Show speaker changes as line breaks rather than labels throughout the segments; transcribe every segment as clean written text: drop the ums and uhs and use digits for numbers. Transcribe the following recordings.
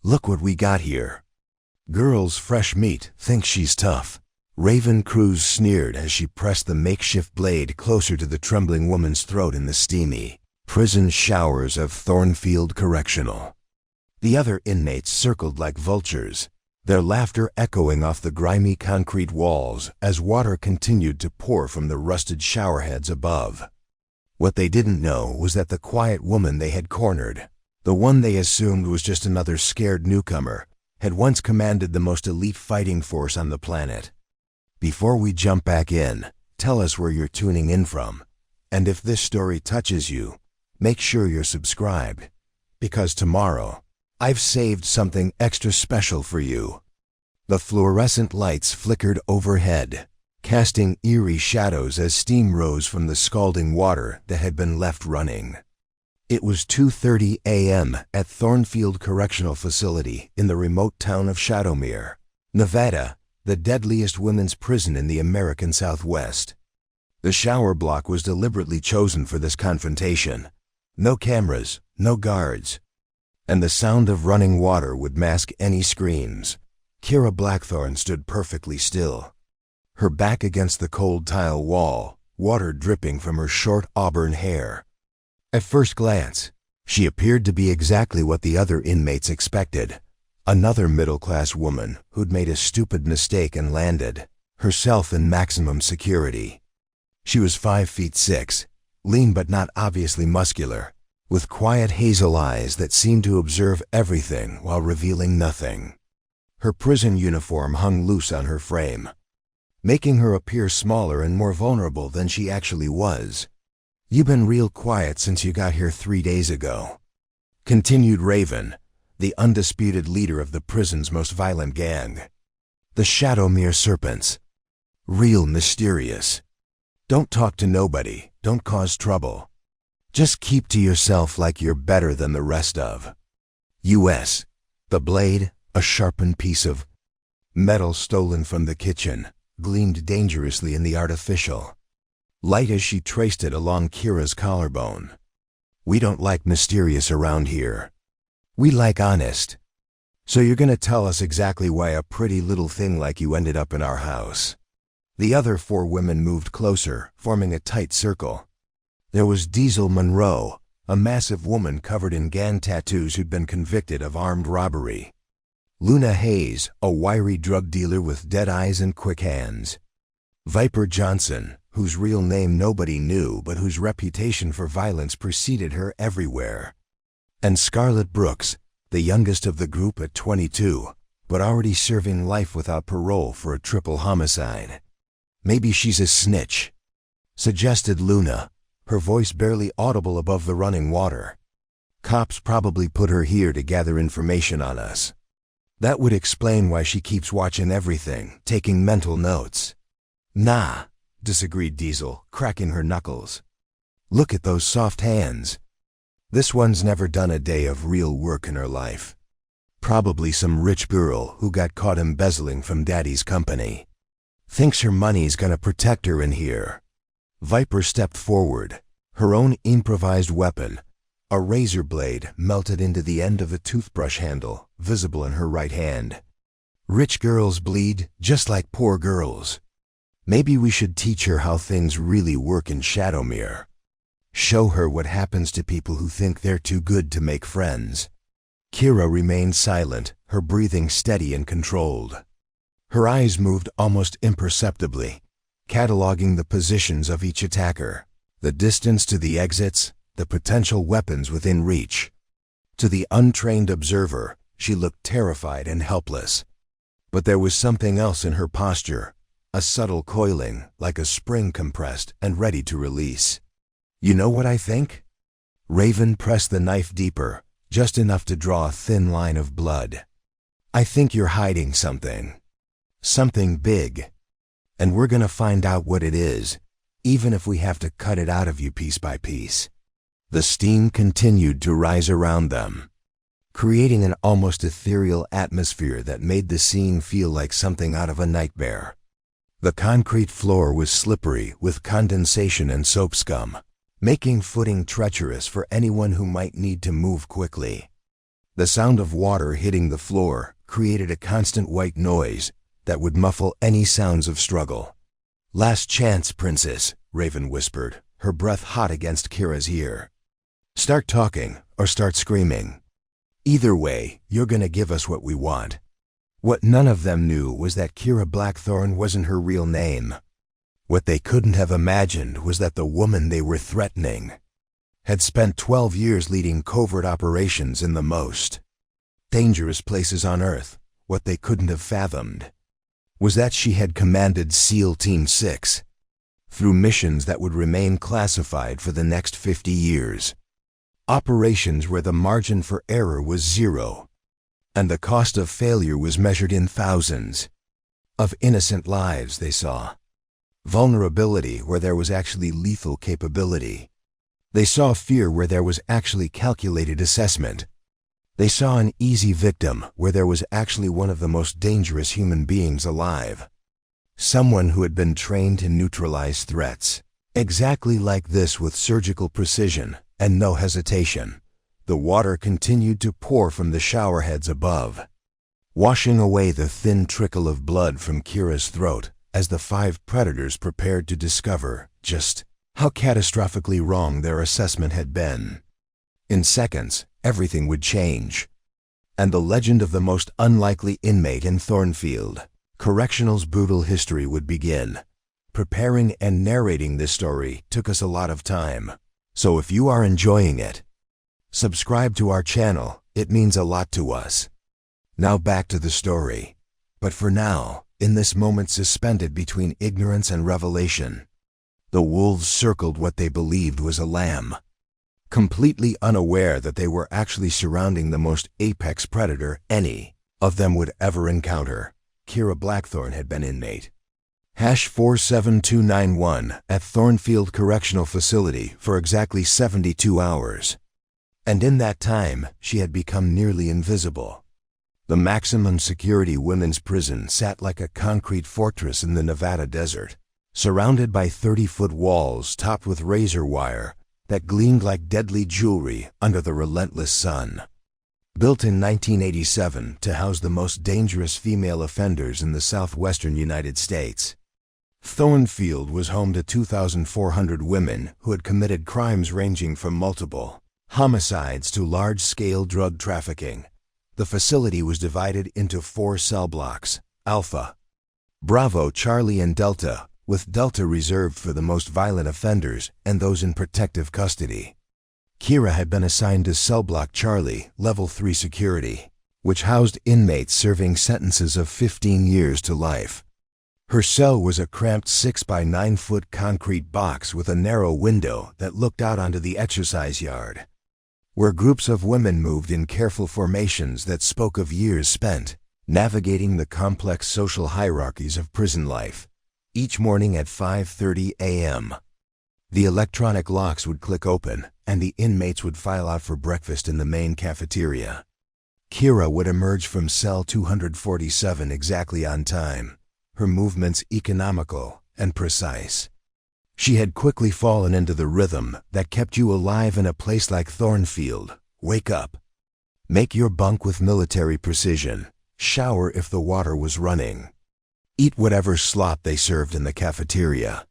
Look what we got here. Girl's fresh meat thinks she's tough. Raven Cruz sneered as she pressed the makeshift blade closer to the trembling woman's throat in the steamy prison showers of Thornfield Correctional. The other inmates circled like vultures, their laughter echoing off the grimy concrete walls as water continued to pour from the rusted showerheads above. What they didn't know was that the quiet woman they had cornered, the one they assumed was just another scared newcomer, had once commanded the most elite fighting force on the planet. Before we jump back in, tell us where you're tuning in from, and if this story touches you, make sure you're subscribed, because tomorrow, I've saved something extra special for you. The fluorescent lights flickered overhead, casting eerie shadows as steam rose from the scalding water that had been left running. It was 2:30 a.m. at Thornfield Correctional Facility in the remote town of Shadowmere, Nevada, the deadliest women's prison in the American Southwest. The shower block was deliberately chosen for this confrontation. No cameras, no guards, and the sound of running water would mask any screams. Kira Blackthorn stood perfectly still, her back against the cold tile wall, water dripping from her short auburn hair. At first glance, she appeared to be exactly what the other inmates expected. Another middle-class woman who'd made a stupid mistake and landed, herself in maximum security. She was 5'6", lean but not obviously muscular, with quiet hazel eyes that seemed to observe everything while revealing nothing. Her prison uniform hung loose on her frame, making her appear smaller and more vulnerable than she actually was. "You've been real quiet since you got here 3 days ago," continued Raven, the undisputed leader of the prison's most violent gang. The Shadowmere Serpents. Real mysterious. Don't talk to nobody, don't cause trouble. Just keep to yourself like you're better than the rest of U.S. The blade, a sharpened piece of metal stolen from the kitchen, gleamed dangerously in the artificial light as she traced it along Kira's collarbone. "We don't like mysterious around here. We like honest. So you're gonna tell us exactly why a pretty little thing like you ended up in our house." The other 4 women moved closer, forming a tight circle. There was Diesel Monroe, a massive woman covered in gang tattoos who'd been convicted of armed robbery. Luna Hayes, a wiry drug dealer with dead eyes and quick hands. Viper Johnson, whose real name nobody knew but whose reputation for violence preceded her everywhere. And Scarlett Brooks, the youngest of the group at 22, but already serving life without parole for a triple homicide. "Maybe she's a snitch," suggested Luna, her voice barely audible above the running water. "Cops probably put her here to gather information on us. That would explain why she keeps watching everything, taking mental notes." "Nah," disagreed Diesel, cracking her knuckles. "Look at those soft hands. This one's never done a day of real work in her life. Probably some rich girl who got caught embezzling from daddy's company. Thinks her money's gonna protect her in here." Viper stepped forward, her own improvised weapon, a razor blade melted into the end of a toothbrush handle, visible in her right hand. "Rich girls bleed just like poor girls. Maybe we should teach her how things really work in Shadowmere. Show her what happens to people who think they're too good to make friends." Kira remained silent, her breathing steady and controlled. Her eyes moved almost imperceptibly, cataloging the positions of each attacker, the distance to the exits, the potential weapons within reach. To the untrained observer, she looked terrified and helpless. But there was something else in her posture, a subtle coiling, like a spring compressed and ready to release. "You know what I think?" Raven pressed the knife deeper, just enough to draw a thin line of blood. "I think you're hiding something. Something big. And we're gonna find out what it is, even if we have to cut it out of you piece by piece." The steam continued to rise around them, creating an almost ethereal atmosphere that made the scene feel like something out of a nightmare. The concrete floor was slippery with condensation and soap scum, making footing treacherous for anyone who might need to move quickly. The sound of water hitting the floor created a constant white noise that would muffle any sounds of struggle. "Last chance, princess," Raven whispered, her breath hot against Kira's ear. "Start talking or start screaming. Either way, you're gonna give us what we want." What none of them knew was that Kira Blackthorn wasn't her real name. What they couldn't have imagined was that the woman they were threatening had spent 12 years leading covert operations in the most dangerous places on Earth. What they couldn't have fathomed was that she had commanded SEAL Team 6 through missions that would remain classified for the next 50 years. Operations where the margin for error was zero, and the cost of failure was measured in thousands of innocent lives they saw. Vulnerability where there was actually lethal capability. They saw fear where there was actually calculated assessment. They saw an easy victim where there was actually one of the most dangerous human beings alive. Someone who had been trained to neutralize threats. Exactly like this, with surgical precision and no hesitation. The water continued to pour from the showerheads above, washing away the thin trickle of blood from Kira's throat as the 5 predators prepared to discover just how catastrophically wrong their assessment had been. In seconds, everything would change, and the legend of the most unlikely inmate in Thornfield Correctional's brutal history would begin. Preparing and narrating this story took us a lot of time, so if you are enjoying it, subscribe to our channel. It means a lot to us. Now back to the story. But for now, in this moment suspended between ignorance and revelation, the wolves circled what they believed was a lamb, completely unaware that they were actually surrounding the most apex predator any of them would ever encounter. Kira Blackthorn had been inmate #47291 at Thornfield Correctional Facility for exactly 72 hours. And in that time, she had become nearly invisible. The maximum security women's prison sat like a concrete fortress in the Nevada desert, surrounded by 30-foot walls topped with razor wire that gleamed like deadly jewelry under the relentless sun. Built in 1987 to house the most dangerous female offenders in the southwestern United States, Thornfield was home to 2,400 women who had committed crimes ranging from multiple homicides to large-scale drug trafficking. The facility was divided into 4 cell blocks: Alpha, Bravo, Charlie, and Delta, with Delta reserved for the most violent offenders and those in protective custody. Kira had been assigned to cell block Charlie, level 3 security, which housed inmates serving sentences of 15 years to life. Her cell was a cramped 6 by 9 foot concrete box with a narrow window that looked out onto the exercise yard, where groups of women moved in careful formations that spoke of years spent navigating the complex social hierarchies of prison life. Each morning at 5:30 a.m., the electronic locks would click open and the inmates would file out for breakfast in the main cafeteria. Kira would emerge from cell 247 exactly on time, her movements economical and precise. She had quickly fallen into the rhythm that kept you alive in a place like Thornfield. Wake up, make your bunk with military precision, shower if the water was running, eat whatever slop they served in the cafeteria,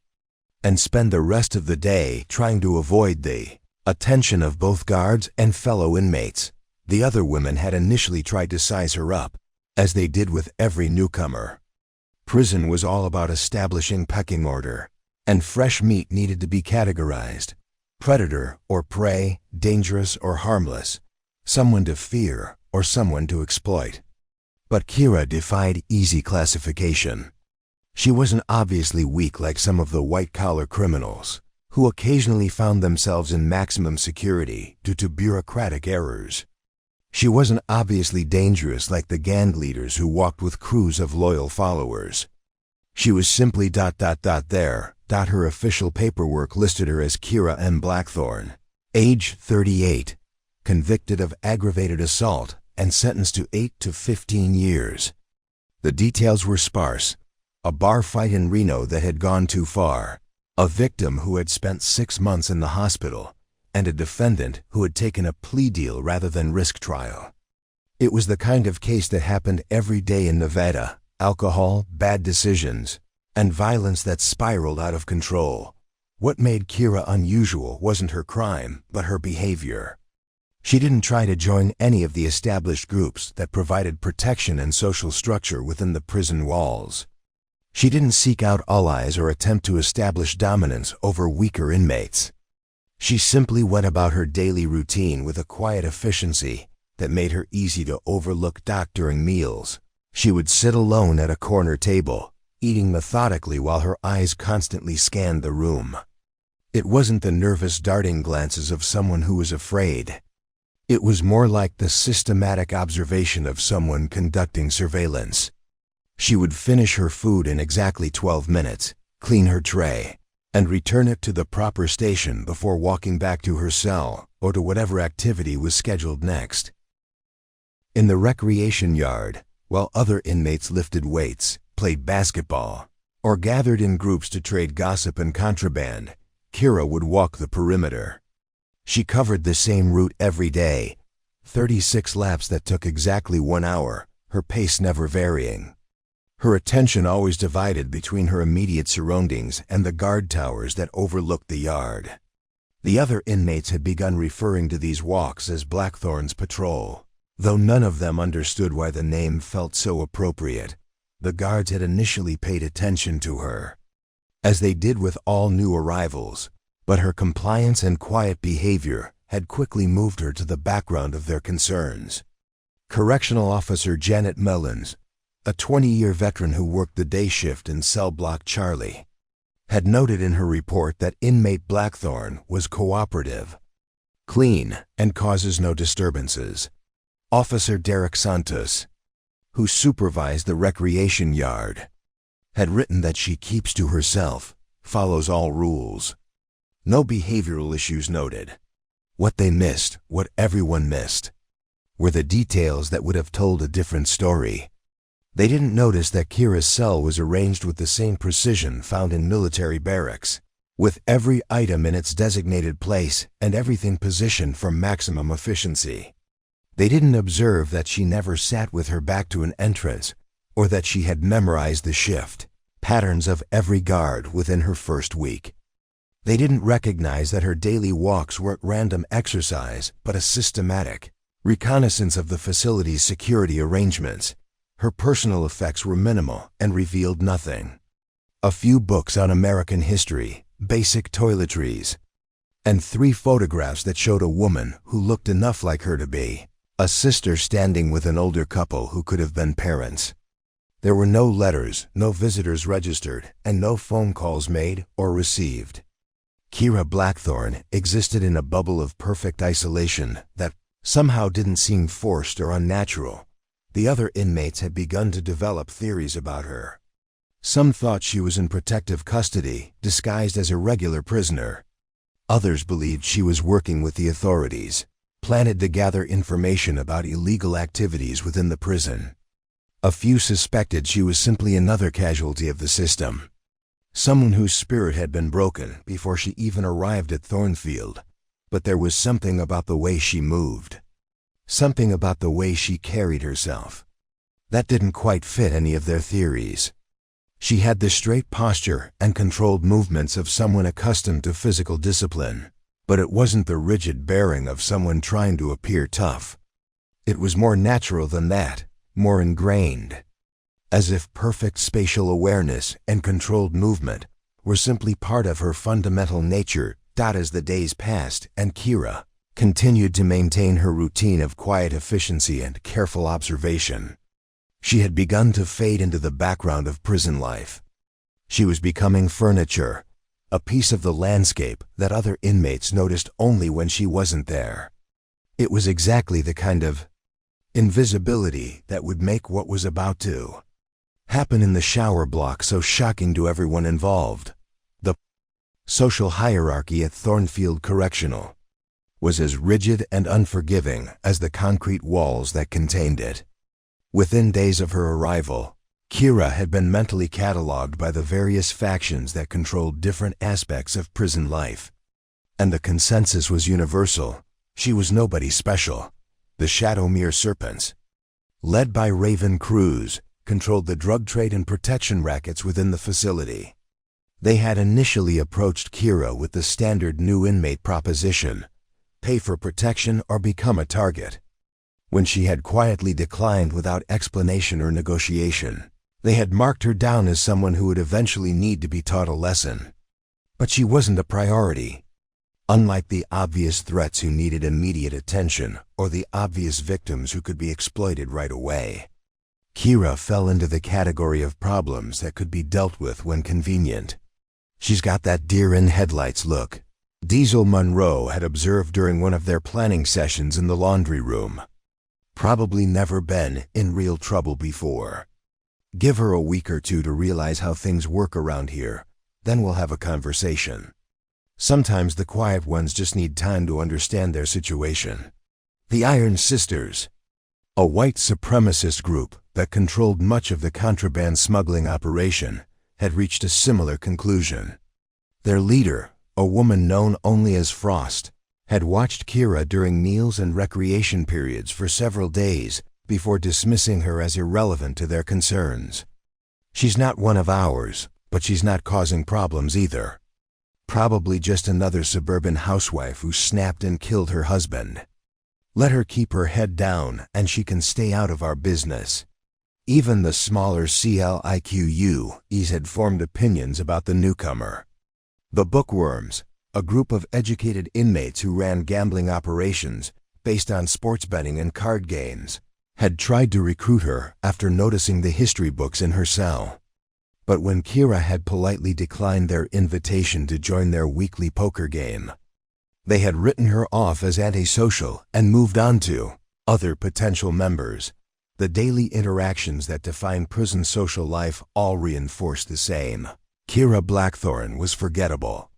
and spend the rest of the day trying to avoid the attention of both guards and fellow inmates. The other women had initially tried to size her up, as they did with every newcomer. Prison was all about establishing pecking order, and fresh meat needed to be categorized: predator or prey, dangerous or harmless, someone to fear or someone to exploit. But Kira defied easy classification. She wasn't obviously weak like some of the white-collar criminals, who occasionally found themselves in maximum security due to bureaucratic errors. She wasn't obviously dangerous like the gang leaders who walked with crews of loyal followers. She was simply ... there. Her official paperwork listed her as Kira M. Blackthorn, age 38, convicted of aggravated assault and sentenced to 8 to 15 years. The details were sparse: a bar fight in Reno that had gone too far, a victim who had spent 6 months in the hospital, and a defendant who had taken a plea deal rather than risk trial. It was the kind of case that happened every day in Nevada: alcohol, bad decisions, and violence that spiraled out of control. What made Kira unusual wasn't her crime, but her behavior. She didn't try to join any of the established groups that provided protection and social structure within the prison walls. She didn't seek out allies or attempt to establish dominance over weaker inmates. She simply went about her daily routine with a quiet efficiency that made her easy to overlook. During meals, she would sit alone at a corner table, eating methodically while her eyes constantly scanned the room. It wasn't the nervous darting glances of someone who was afraid. It was more like the systematic observation of someone conducting surveillance. She would finish her food in exactly 12 minutes, clean her tray, and return it to the proper station before walking back to her cell or to whatever activity was scheduled next. In the recreation yard, while other inmates lifted weights, played basketball, or gathered in groups to trade gossip and contraband, Kira would walk the perimeter. She covered the same route every day, 36 laps that took exactly 1 hour, her pace never varying. Her attention always divided between her immediate surroundings and the guard towers that overlooked the yard. The other inmates had begun referring to these walks as Blackthorn's Patrol. Though none of them understood why the name felt so appropriate, the guards had initially paid attention to her, as they did with all new arrivals. But her compliance and quiet behavior had quickly moved her to the background of their concerns. Correctional Officer Janet Mellons, a 20-year veteran who worked the day shift in Cell Block Charlie, had noted in her report that inmate Blackthorn was cooperative, clean, and causes no disturbances. Officer Derek Santos, who supervised the recreation yard, had written that she keeps to herself, follows all rules. No behavioral issues noted. What they missed, what everyone missed, were the details that would have told a different story. They didn't notice that Kira's cell was arranged with the same precision found in military barracks, with every item in its designated place and everything positioned for maximum efficiency. They didn't observe that she never sat with her back to an entrance, or that she had memorized the shift patterns of every guard within her first week. They didn't recognize that her daily walks weren't random exercise, but a systematic reconnaissance of the facility's security arrangements. Her personal effects were minimal and revealed nothing. A few books on American history, basic toiletries, and 3 photographs that showed a woman who looked enough like her to be a sister standing with an older couple who could have been parents. There were no letters, no visitors registered, and no phone calls made or received. Kira Blackthorn existed in a bubble of perfect isolation that somehow didn't seem forced or unnatural. The other inmates had begun to develop theories about her. Some thought she was in protective custody, disguised as a regular prisoner. Others believed she was working with the authorities, planted to gather information about illegal activities within the prison. A few suspected she was simply another casualty of the system, someone whose spirit had been broken before she even arrived at Thornfield. But there was something about the way she moved, something about the way she carried herself, that didn't quite fit any of their theories. She had the straight posture and controlled movements of someone accustomed to physical discipline, but it wasn't the rigid bearing of someone trying to appear tough. It was more natural than that, more ingrained, as if perfect spatial awareness and controlled movement were simply part of her fundamental nature. As the days passed and Kira continued to maintain her routine of quiet efficiency and careful observation, she had begun to fade into the background of prison life. She was becoming furniture, a piece of the landscape that other inmates noticed only when she wasn't there. It was exactly the kind of invisibility that would make what was about to happen in the shower block so shocking to everyone involved. The social hierarchy at Thornfield Correctional was as rigid and unforgiving as the concrete walls that contained it. Within days of her arrival, Kira had been mentally cataloged by the various factions that controlled different aspects of prison life. And the consensus was universal: she was nobody special. The Shadowmere serpents, led by Raven Cruz, controlled the drug trade and protection rackets within the facility. They had initially approached Kira with the standard new inmate proposition: pay for protection or become a target. When she had quietly declined without explanation or negotiation, they had marked her down as someone who would eventually need to be taught a lesson. But she wasn't a priority. Unlike the obvious threats who needed immediate attention or the obvious victims who could be exploited right away, Kira fell into the category of problems that could be dealt with when convenient. She's got that deer-in-headlights look Diesel Monroe had observed during one of their planning sessions in the laundry room. Probably never been in real trouble before. Give her a week or two to realize how things work around here, then we'll have a conversation. Sometimes the quiet ones just need time to understand their situation. The Iron Sisters, a white supremacist group that controlled much of the contraband smuggling operation, had reached a similar conclusion. Their leader, a woman known only as Frost, had watched Kira during meals and recreation periods for several days before dismissing her as irrelevant to their concerns. She's not one of ours, but she's not causing problems either. Probably just another suburban housewife who snapped and killed her husband. Let her keep her head down and she can stay out of our business. Even the smaller CLIQUs had formed opinions about the newcomer. The Bookworms, a group of educated inmates who ran gambling operations based on sports betting and card games, had tried to recruit her after noticing the history books in her cell. But when Kira had politely declined their invitation to join their weekly poker game, they had written her off as antisocial and moved on to other potential members. The daily interactions that define prison social life all reinforced the same. Kira Blackthorn was forgettable.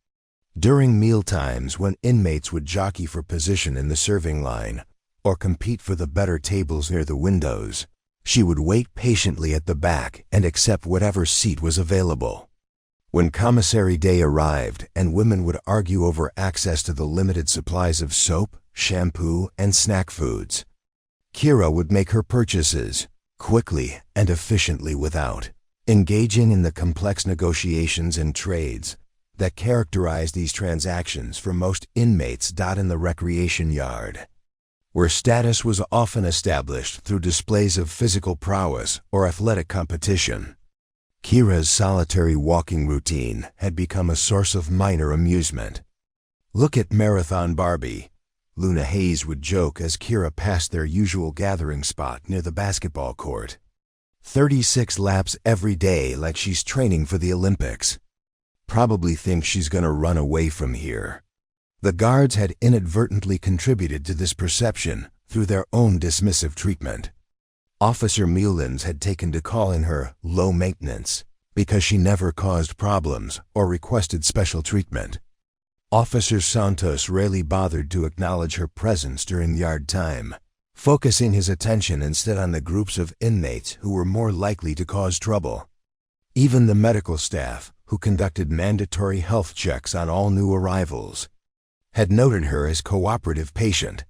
During mealtimes, when inmates would jockey for position in the serving line or compete for the better tables near the windows, she would wait patiently at the back and accept whatever seat was available. When commissary day arrived and women would argue over access to the limited supplies of soap, shampoo, and snack foods, Kira would make her purchases quickly and efficiently without engaging in the complex negotiations and trades that characterized these transactions for most inmates. In the recreation yard, where status was often established through displays of physical prowess or athletic competition, Kira's solitary walking routine had become a source of minor amusement. "Look at Marathon Barbie," Luna Hayes would joke as Kira passed their usual gathering spot near the basketball court. 36 laps every day, like she's training for the Olympics. Probably thinks she's gonna run away from here. The guards had inadvertently contributed to this perception through their own dismissive treatment. Officer Mullins had taken to calling her low maintenance because she never caused problems or requested special treatment. Officer Santos rarely bothered to acknowledge her presence during yard time, focusing his attention instead on the groups of inmates who were more likely to cause trouble. Even the medical staff, who conducted mandatory health checks on all new arrivals, had noted her as cooperative patient.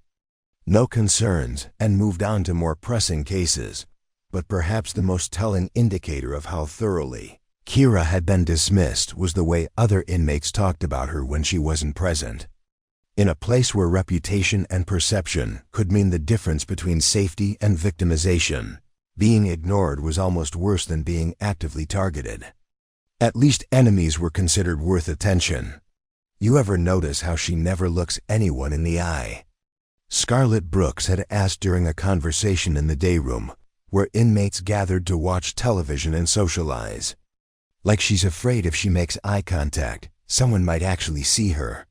No concerns, and moved on to more pressing cases. But perhaps the most telling indicator of how thoroughly Kira had been dismissed was the way other inmates talked about her when she wasn't present. In a place where reputation and perception could mean the difference between safety and victimization, being ignored was almost worse than being actively targeted. At least enemies were considered worth attention. You ever notice how she never looks anyone in the eye? Scarlett Brooks had asked during a conversation in the day room, where inmates gathered to watch television and socialize. Like she's afraid if she makes eye contact, someone might actually see her.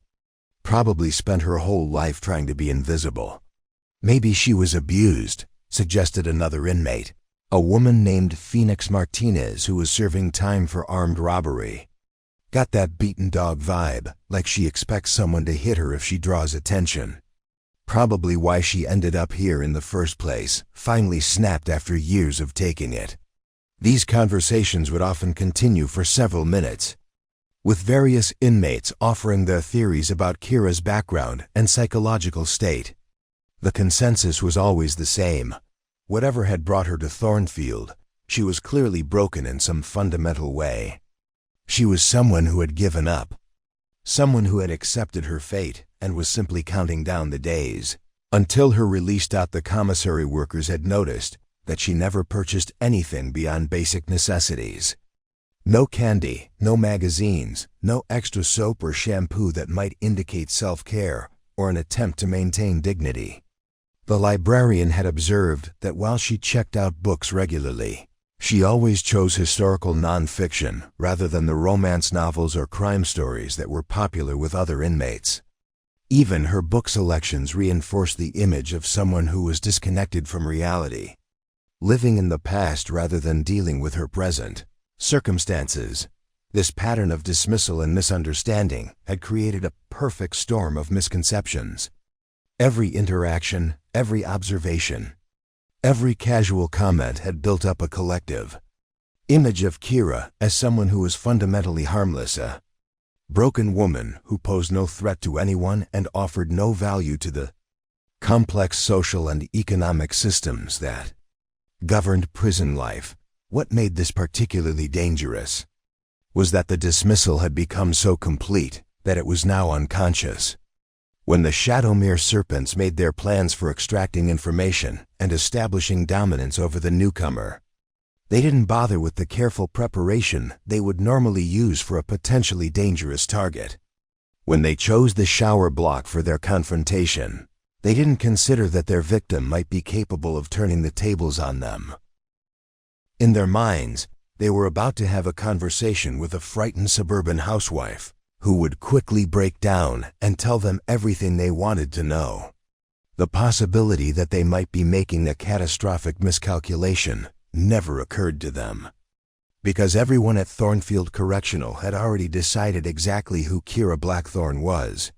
Probably spent her whole life trying to be invisible. Maybe she was abused, suggested another inmate, a woman named Phoenix Martinez who was serving time for armed robbery. Got that beaten dog vibe, like she expects someone to hit her if she draws attention. Probably why she ended up here in the first place, finally snapped after years of taking it. These conversations would often continue for several minutes, with various inmates offering their theories about Kira's background and psychological state. The consensus was always the same. Whatever had brought her to Thornfield, she was clearly broken in some fundamental way. She was someone who had given up. Someone who had accepted her fate and was simply counting down the days. Until her release. The commissary workers had noticed that she never purchased anything beyond basic necessities. No candy, no magazines, no extra soap or shampoo that might indicate self-care or an attempt to maintain dignity. The librarian had observed that while she checked out books regularly, she always chose historical non-fiction rather than the romance novels or crime stories that were popular with other inmates. Even her book selections reinforced the image of someone who was disconnected from reality, living in the past rather than dealing with her present circumstances. This pattern of dismissal and misunderstanding had created a perfect storm of misconceptions. Every interaction, every observation, every casual comment had built up a collective image of Kira as someone who was fundamentally harmless, a broken woman who posed no threat to anyone and offered no value to the complex social and economic systems that governed prison life. What made this particularly dangerous was that the dismissal had become so complete that it was now unconscious. When the Shadowmere serpents made their plans for extracting information and establishing dominance over the newcomer, they didn't bother with the careful preparation they would normally use for a potentially dangerous target. When they chose the shower block for their confrontation, they didn't consider that their victim might be capable of turning the tables on them. In their minds, they were about to have a conversation with a frightened suburban housewife who would quickly break down and tell them everything they wanted to know. The possibility that they might be making a catastrophic miscalculation never occurred to them, because everyone at Thornfield Correctional had already decided exactly who Kira Blackthorne was,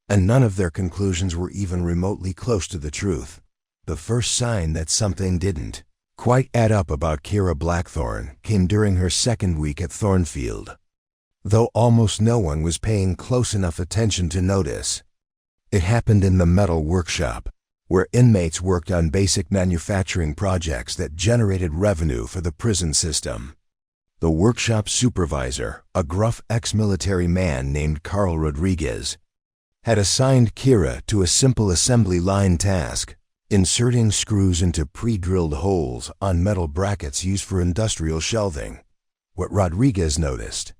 and none of their conclusions were even remotely close to the truth. The first sign that something didn't quite add up about Kira Blackthorne came during her second week at Thornfield. Though almost no one was paying close enough attention to notice, it happened in the metal workshop, where inmates worked on basic manufacturing projects that generated revenue for the prison system. The workshop supervisor, a gruff ex-military man named Carl Rodriguez, had assigned Kira to a simple assembly line task, inserting screws into pre-drilled holes on metal brackets used for industrial shelving. What Rodriguez noticed,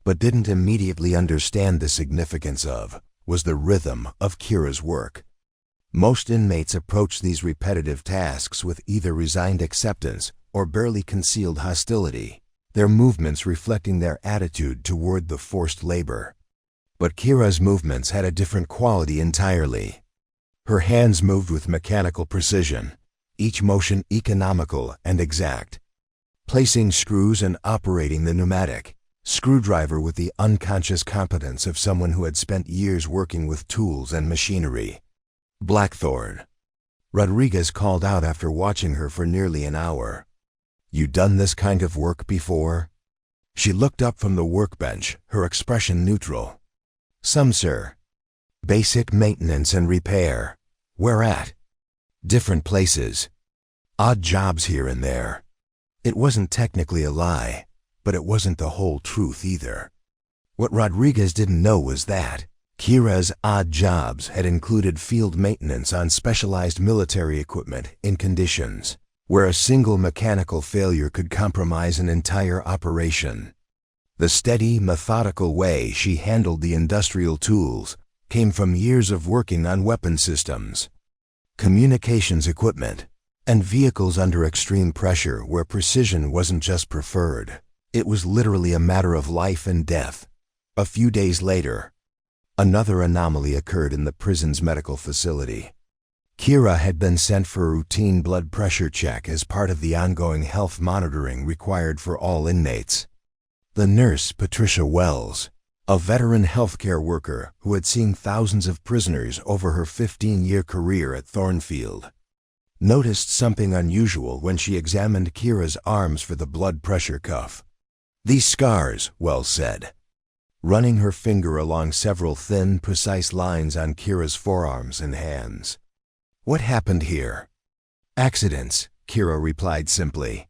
but didn't immediately understand the significance of, was the rhythm of Kira's work. Most inmates approached these repetitive tasks with either resigned acceptance or barely concealed hostility, their movements reflecting their attitude toward the forced labor. But Kira's movements had a different quality entirely. Her hands moved with mechanical precision, each motion economical and exact, placing screws and operating the pneumatic screwdriver with the unconscious competence of someone who had spent years working with tools and machinery. Blackthorne, Rodriguez called out after watching her for nearly an hour. "You done this kind of work before?" She looked up from the workbench, her expression neutral. "Some, sir. Basic maintenance and repair. Where at?" "Different places. Odd jobs here and there." It wasn't technically a lie, but it wasn't the whole truth either. What Rodriguez didn't know was that Kira's odd jobs had included field maintenance on specialized military equipment in conditions where a single mechanical failure could compromise an entire operation. The steady, methodical way she handled the industrial tools came from years of working on weapon systems, communications equipment, and vehicles under extreme pressure where precision wasn't just preferred. It was literally a matter of life and death. A few days later, another anomaly occurred in the prison's medical facility. Kira had been sent for a routine blood pressure check as part of the ongoing health monitoring required for all inmates. The nurse, Patricia Wells, a veteran healthcare worker who had seen thousands of prisoners over her 15-year career at Thornfield, noticed something unusual when she examined Kira's arms for the blood pressure cuff. "These scars," Wells said, running her finger along several thin, precise lines on Kira's forearms and hands. "What happened here?" Accidents, Kira replied simply.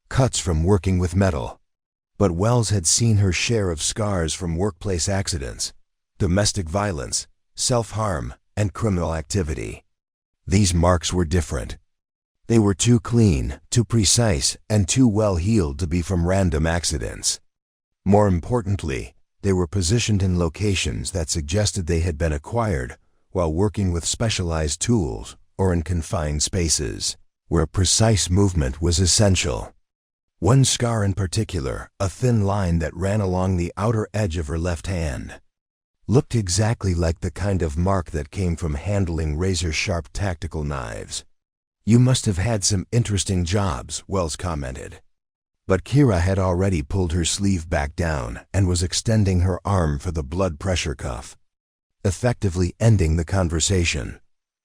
Cuts from working with metal. But Wells had seen her share of scars from workplace accidents, domestic violence, self-harm, and criminal activity. These marks were different. They were too clean, too precise, and too well-healed to be from random accidents. More importantly, they were positioned in locations that suggested they had been acquired while working with specialized tools or in confined spaces, where precise movement was essential. One scar in particular, a thin line that ran along the outer edge of her left hand, looked exactly like the kind of mark that came from handling razor-sharp tactical knives. "You must have had some interesting jobs," Wells commented. But Kira had already pulled her sleeve back down and was extending her arm for the blood pressure cuff, effectively ending the conversation.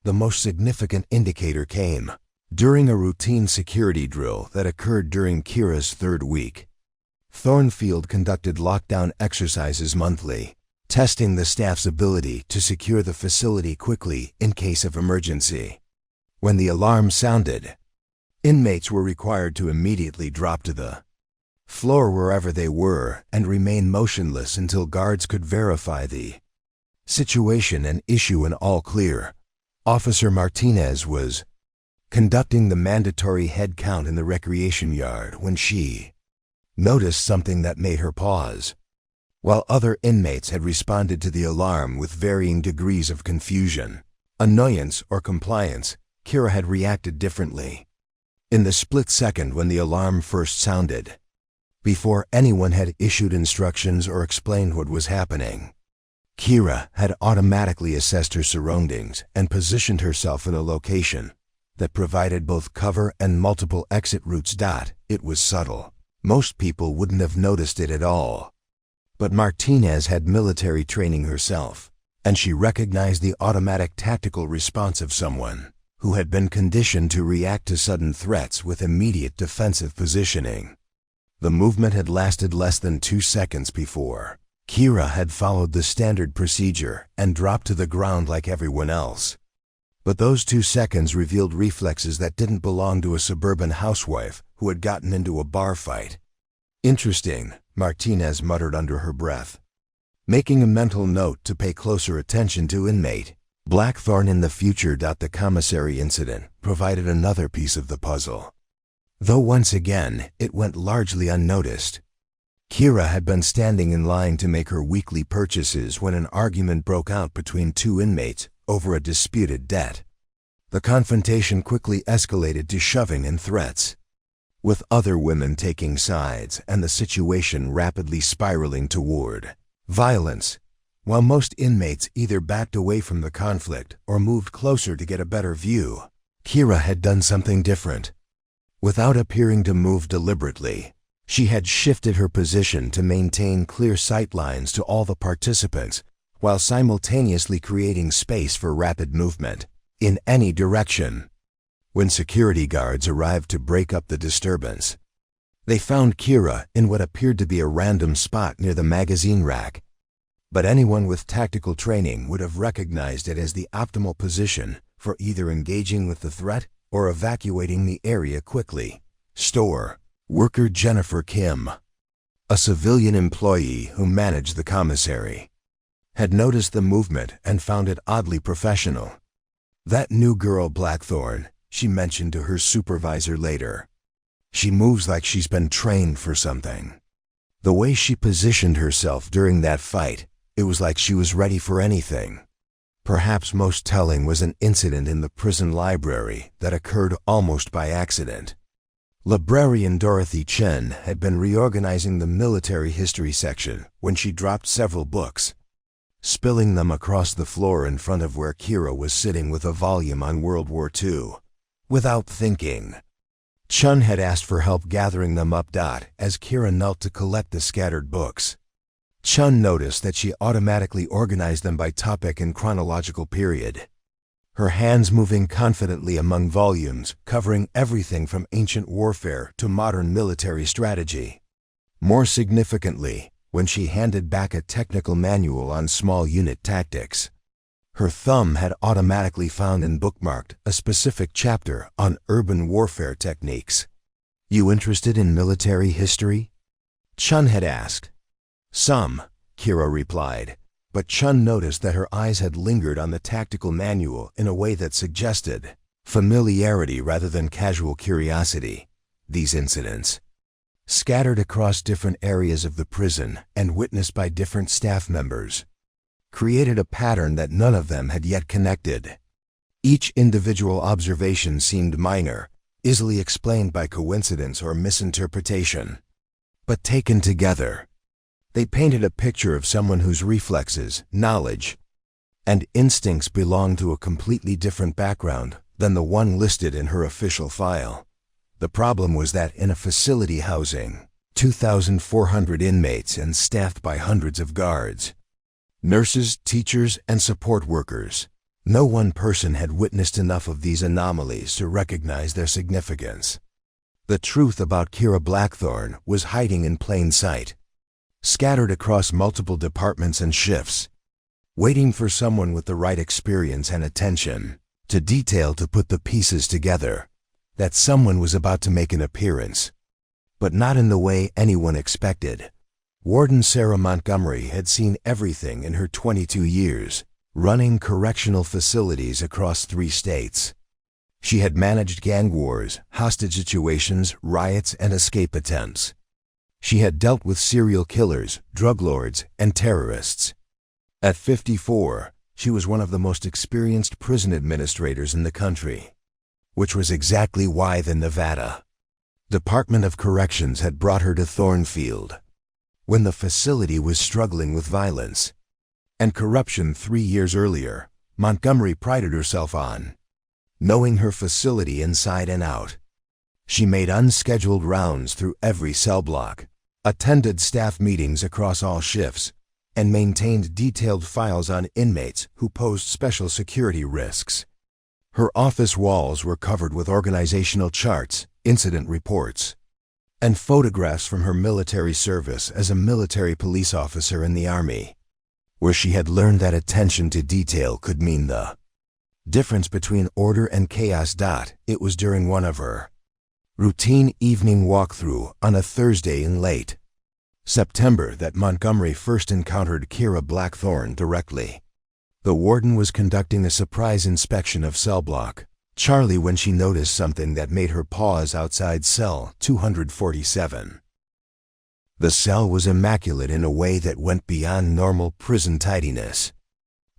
The most significant indicator came during a routine security drill that occurred during Kira's third week. Thornfield conducted lockdown exercises monthly, testing the staff's ability to secure the facility quickly in case of emergency. When the alarm sounded, inmates were required to immediately drop to the floor wherever they were and remain motionless until guards could verify the situation and issue an all clear. Officer Martinez was conducting the mandatory head count in the recreation yard when she noticed something that made her pause. While other inmates had responded to the alarm with varying degrees of confusion, annoyance, or compliance, Kira had reacted differently. In the split second when the alarm first sounded, before anyone had issued instructions or explained what was happening, Kira had automatically assessed her surroundings and positioned herself in a location that provided both cover and multiple exit routes. It was subtle. Most people wouldn't have noticed it at all. But Martinez had military training herself, and she recognized the automatic tactical response of someone who had been conditioned to react to sudden threats with immediate defensive positioning. The movement had lasted less than 2 seconds before Kira had followed the standard procedure and dropped to the ground like everyone else. But those 2 seconds revealed reflexes that didn't belong to a suburban housewife who had gotten into a bar fight. "Interesting," Martinez muttered under her breath, making a mental note to pay closer attention to inmate Blackthorn in the future. The commissary incident provided another piece of the puzzle, though once again it went largely unnoticed. Kira had been standing in line to make her weekly purchases when an argument broke out between 2 inmates over a disputed debt. The confrontation quickly escalated to shoving and threats, with other women taking sides and the situation rapidly spiraling toward violence. While most inmates either backed away from the conflict or moved closer to get a better view, Kira had done something different. Without appearing to move deliberately, she had shifted her position to maintain clear sight lines to all the participants, while simultaneously creating space for rapid movement in any direction. When security guards arrived to break up the disturbance, they found Kira in what appeared to be a random spot near the magazine rack. But anyone with tactical training would have recognized it as the optimal position for either engaging with the threat or evacuating the area quickly. Store worker Jennifer Kim, a civilian employee who managed the commissary, had noticed the movement and found it oddly professional. "That new girl Blackthorn," she mentioned to her supervisor later. "She moves like she's been trained for something." The way she positioned herself during that fight, it was like she was ready for anything. Perhaps most telling was an incident in the prison library that occurred almost by accident. Librarian Dorothy Chen had been reorganizing the military history section when she dropped several books, spilling them across the floor in front of where Kira was sitting with a volume on World War II. Without thinking, Chen had asked for help gathering them up. As Kira knelt to collect the scattered books, Chen noticed that she automatically organized them by topic and chronological period, her hands moving confidently among volumes covering everything from ancient warfare to modern military strategy. More significantly, when she handed back a technical manual on small unit tactics, Her thumb had automatically found and bookmarked a specific chapter on urban warfare techniques. "You interested in military history?" Chun had asked. "Some," Kira replied, but Chun noticed that her eyes had lingered on the tactical manual in a way that suggested familiarity rather than casual curiosity. These incidents, scattered across different areas of the prison and witnessed by different staff members, created a pattern that none of them had yet connected. Each individual observation seemed minor, easily explained by coincidence or misinterpretation. But taken together, they painted a picture of someone whose reflexes, knowledge, and instincts belonged to a completely different background than the one listed in her official file. The problem was that in a facility housing 2,400 inmates and staffed by hundreds of guards, nurses, teachers, and support workers, no one person had witnessed enough of these anomalies to recognize their significance. The truth about Kira Blackthorn was hiding in plain sight, scattered across multiple departments and shifts, waiting for someone with the right experience and attention to detail to put the pieces together. That someone was about to make an appearance, but not in the way anyone expected. Warden Sarah Montgomery had seen everything in her 22 years, running correctional facilities across 3 states. She had managed gang wars, hostage situations, riots, and escape attempts. She had dealt with serial killers, drug lords, and terrorists. At 54, she was one of the most experienced prison administrators in the country, which was exactly why the Nevada Department of Corrections had brought her to Thornfield when the facility was struggling with violence and corruption 3 years earlier. Montgomery prided herself on knowing her facility inside and out. She made unscheduled rounds through every cell block, attended staff meetings across all shifts, and maintained detailed files on inmates who posed special security risks. Her office walls were covered with organizational charts, incident reports, and photographs from her military service as a military police officer in the Army, where she had learned that attention to detail could mean the difference between order and chaos. It was during one of her routine evening walkthrough on a Thursday in late September that Montgomery first encountered Kira Blackthorn directly. The warden was conducting a surprise inspection of cell block Charlie when she noticed something that made her pause outside cell 247. The cell was immaculate in a way that went beyond normal prison tidiness.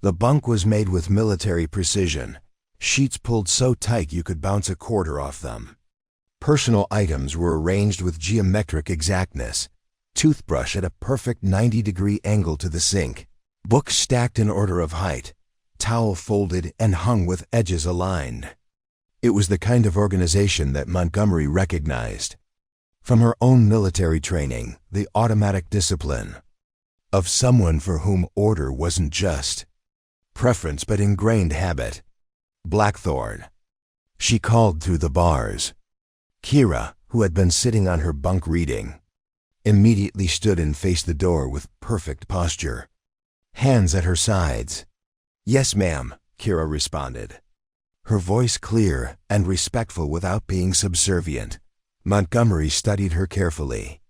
The bunk was made with military precision, sheets pulled so tight you could bounce a quarter off them. Personal items were arranged with geometric exactness, toothbrush at a perfect 90-degree angle to the sink, books stacked in order of height, towel folded and hung with edges aligned. It was the kind of organization that Montgomery recognized from her own military training, the automatic discipline of someone for whom order wasn't just preference but ingrained habit. Blackthorn, she called through the bars. Kira, who had been sitting on her bunk reading, immediately stood and faced the door with perfect posture, hands at her sides. "Yes, ma'am," Kira responded, her voice clear and respectful without being subservient. Montgomery studied her carefully.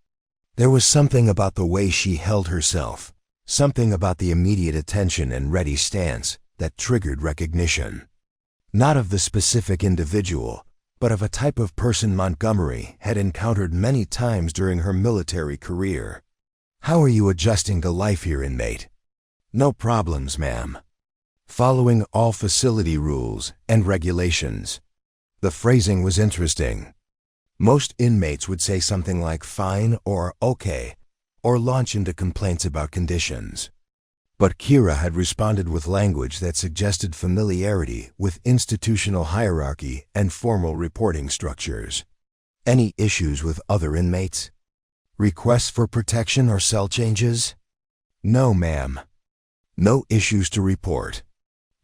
There was something about the way she held herself, something about the immediate attention and ready stance that triggered recognition. Not of the specific individual, but of a type of person Montgomery had encountered many times during her military career. "How are you adjusting to life here, inmate?" "No problems, ma'am. Following all facility rules and regulations." The phrasing was interesting. Most inmates would say something like fine or okay, or launch into complaints about conditions. But Kira had responded with language that suggested familiarity with institutional hierarchy and formal reporting structures. "Any issues with other inmates? Requests for protection or cell changes?" "No, ma'am. No issues to report."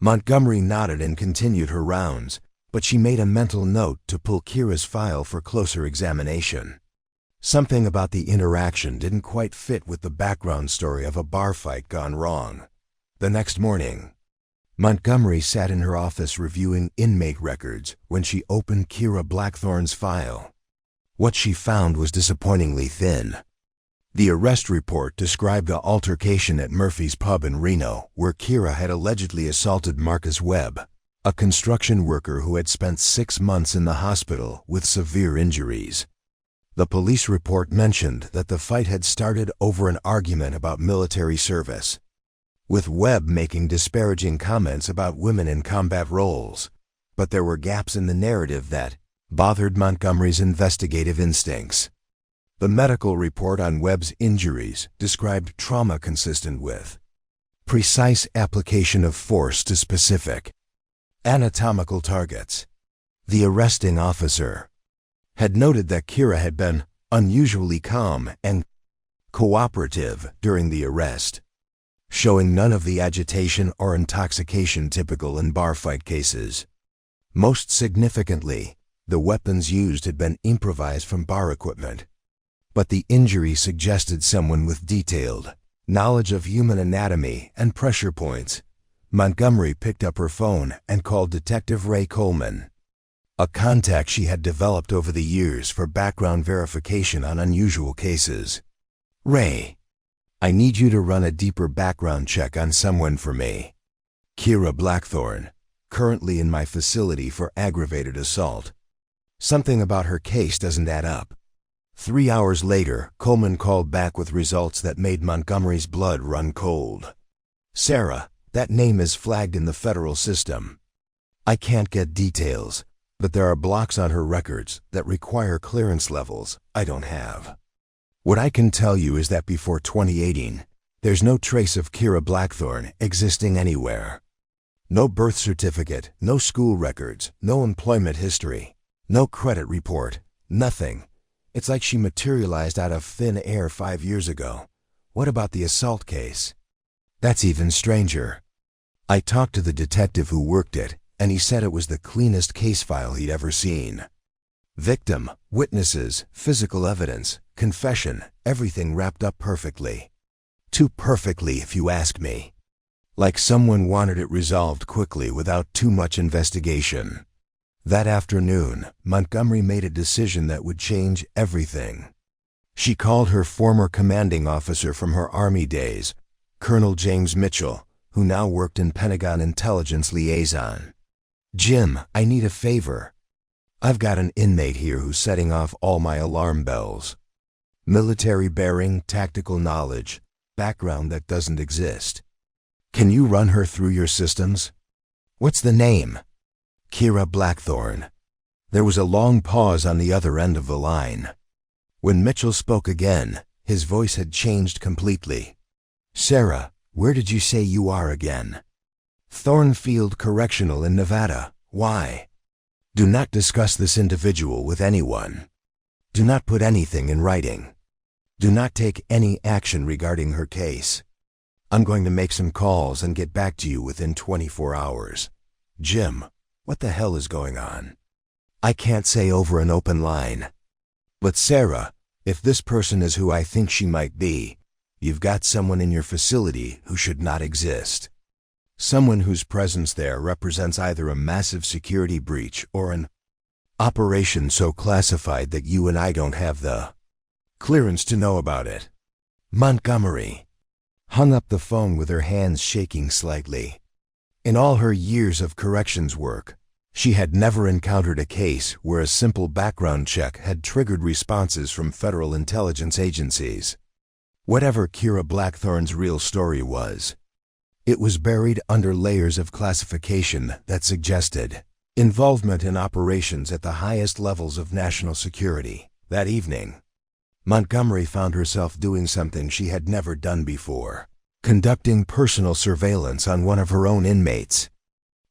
Montgomery nodded and continued her rounds, but she made a mental note to pull Kira's file for closer examination. Something about the interaction didn't quite fit with the background story of a bar fight gone wrong. The next morning, Montgomery sat in her office reviewing inmate records when she opened Kira Blackthorne's file. What she found was disappointingly thin. The arrest report described an altercation at Murphy's Pub in Reno, where Kira had allegedly assaulted Marcus Webb, a construction worker who had spent 6 months in the hospital with severe injuries. The police report mentioned that the fight had started over an argument about military service, with Webb making disparaging comments about women in combat roles. But there were gaps in the narrative that bothered Montgomery's investigative instincts. The medical report on Webb's injuries described trauma consistent with precise application of force to specific anatomical targets. The arresting officer had noted that Kira had been unusually calm and cooperative during the arrest, showing none of the agitation or intoxication typical in bar fight cases. Most significantly, the weapons used had been improvised from bar equipment. But the injury suggested someone with detailed knowledge of human anatomy and pressure points. Montgomery picked up her phone and called Detective Ray Coleman, a contact she had developed over the years for background verification on unusual cases. "Ray, I need you to run a deeper background check on someone for me. Kira Blackthorne, currently in my facility for aggravated assault. Something about her case doesn't add up." 3 hours later, Coleman called back with results that made Montgomery's blood run cold. "Sarah, that name is flagged in the federal system. I can't get details, but there are blocks on her records that require clearance levels I don't have. What I can tell you is that before 2018, there's no trace of Kira Blackthorne existing anywhere. No birth certificate, no school records, no employment history, no credit report, nothing. It's like she materialized out of thin air 5 years ago. What about the assault case? That's even stranger. I talked to the detective who worked it, and he said it was the cleanest case file he'd ever seen. Victim, witnesses, physical evidence, confession, everything wrapped up perfectly. Too perfectly, if you ask me. Like someone wanted it resolved quickly without too much investigation." That afternoon, Montgomery made a decision that would change everything. She called her former commanding officer from her Army days, Colonel James Mitchell, who now worked in Pentagon Intelligence Liaison. "Jim, I need a favor. I've got an inmate here who's setting off all my alarm bells. Military bearing, tactical knowledge, background that doesn't exist. Can you run her through your systems?" "What's the name?" "Kira Blackthorne." There was a long pause on the other end of the line. When Mitchell spoke again, his voice had changed completely. "Sarah, where did you say you are again?" "Thornfield Correctional in Nevada. Why?" "Do not discuss this individual with anyone. Do not put anything in writing. Do not take any action regarding her case. I'm going to make some calls and get back to you within 24 hours. Jim, what the hell is going on?" "I can't say over an open line. But Sarah, if this person is who I think she might be, you've got someone in your facility who should not exist. Someone whose presence there represents either a massive security breach or an operation so classified that you and I don't have the clearance to know about it." Montgomery hung up the phone with her hands shaking slightly. In all her years of corrections work, she had never encountered a case where a simple background check had triggered responses from federal intelligence agencies. Whatever Kira Blackthorne's real story was, it was buried under layers of classification that suggested involvement in operations at the highest levels of national security. That evening, Montgomery found herself doing something she had never done before, conducting personal surveillance on one of her own inmates.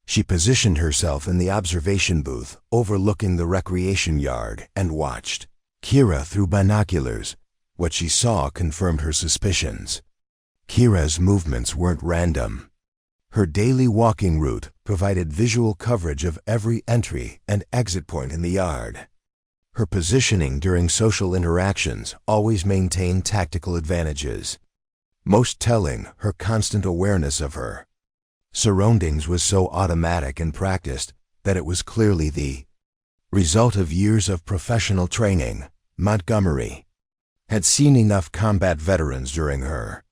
She positioned herself in the observation booth overlooking the recreation yard and watched Kira through binoculars. What she saw confirmed her suspicions. Kira's movements weren't random. Her daily walking route provided visual coverage of every entry and exit point in the yard. Her positioning during social interactions always maintained tactical advantages. Most telling, her constant awareness of her Surroundings was so automatic and practiced that it was clearly the result of years of professional training. Montgomery had seen enough combat veterans during her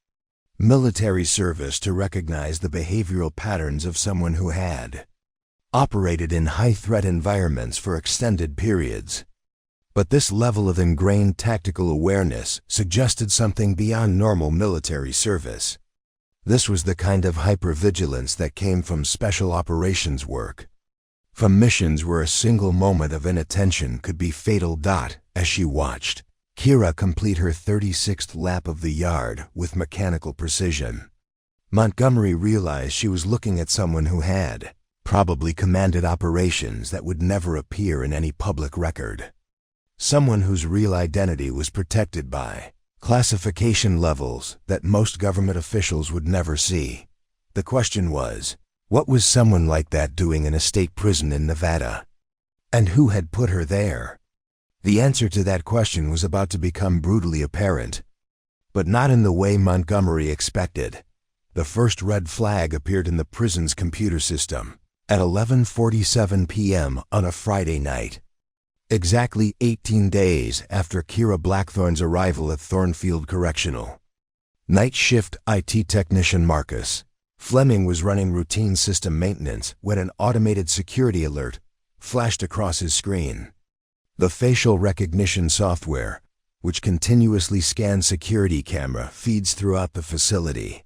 military service to recognize the behavioral patterns of someone who had operated in high-threat environments for extended periods. But this level of ingrained tactical awareness suggested something beyond normal military service. This was the kind of hypervigilance that came from special operations work, from missions where a single moment of inattention could be fatal. As she watched Kira complete her 36th lap of the yard with mechanical precision, Montgomery realized she was looking at someone who had probably commanded operations that would never appear in any public record. Someone whose real identity was protected by classification levels that most government officials would never see. The question was, what was someone like that doing in a state prison in Nevada? And who had put her there? The answer to that question was about to become brutally apparent, but not in the way Montgomery expected. The first red flag appeared in the prison's computer system at 11:47 p.m. on a Friday night, exactly 18 days after Kira Blackthorne's arrival at Thornfield Correctional. Night shift IT technician Marcus Fleming was running routine system maintenance when an automated security alert flashed across his screen. The facial recognition software, which continuously scans security camera feeds throughout the facility,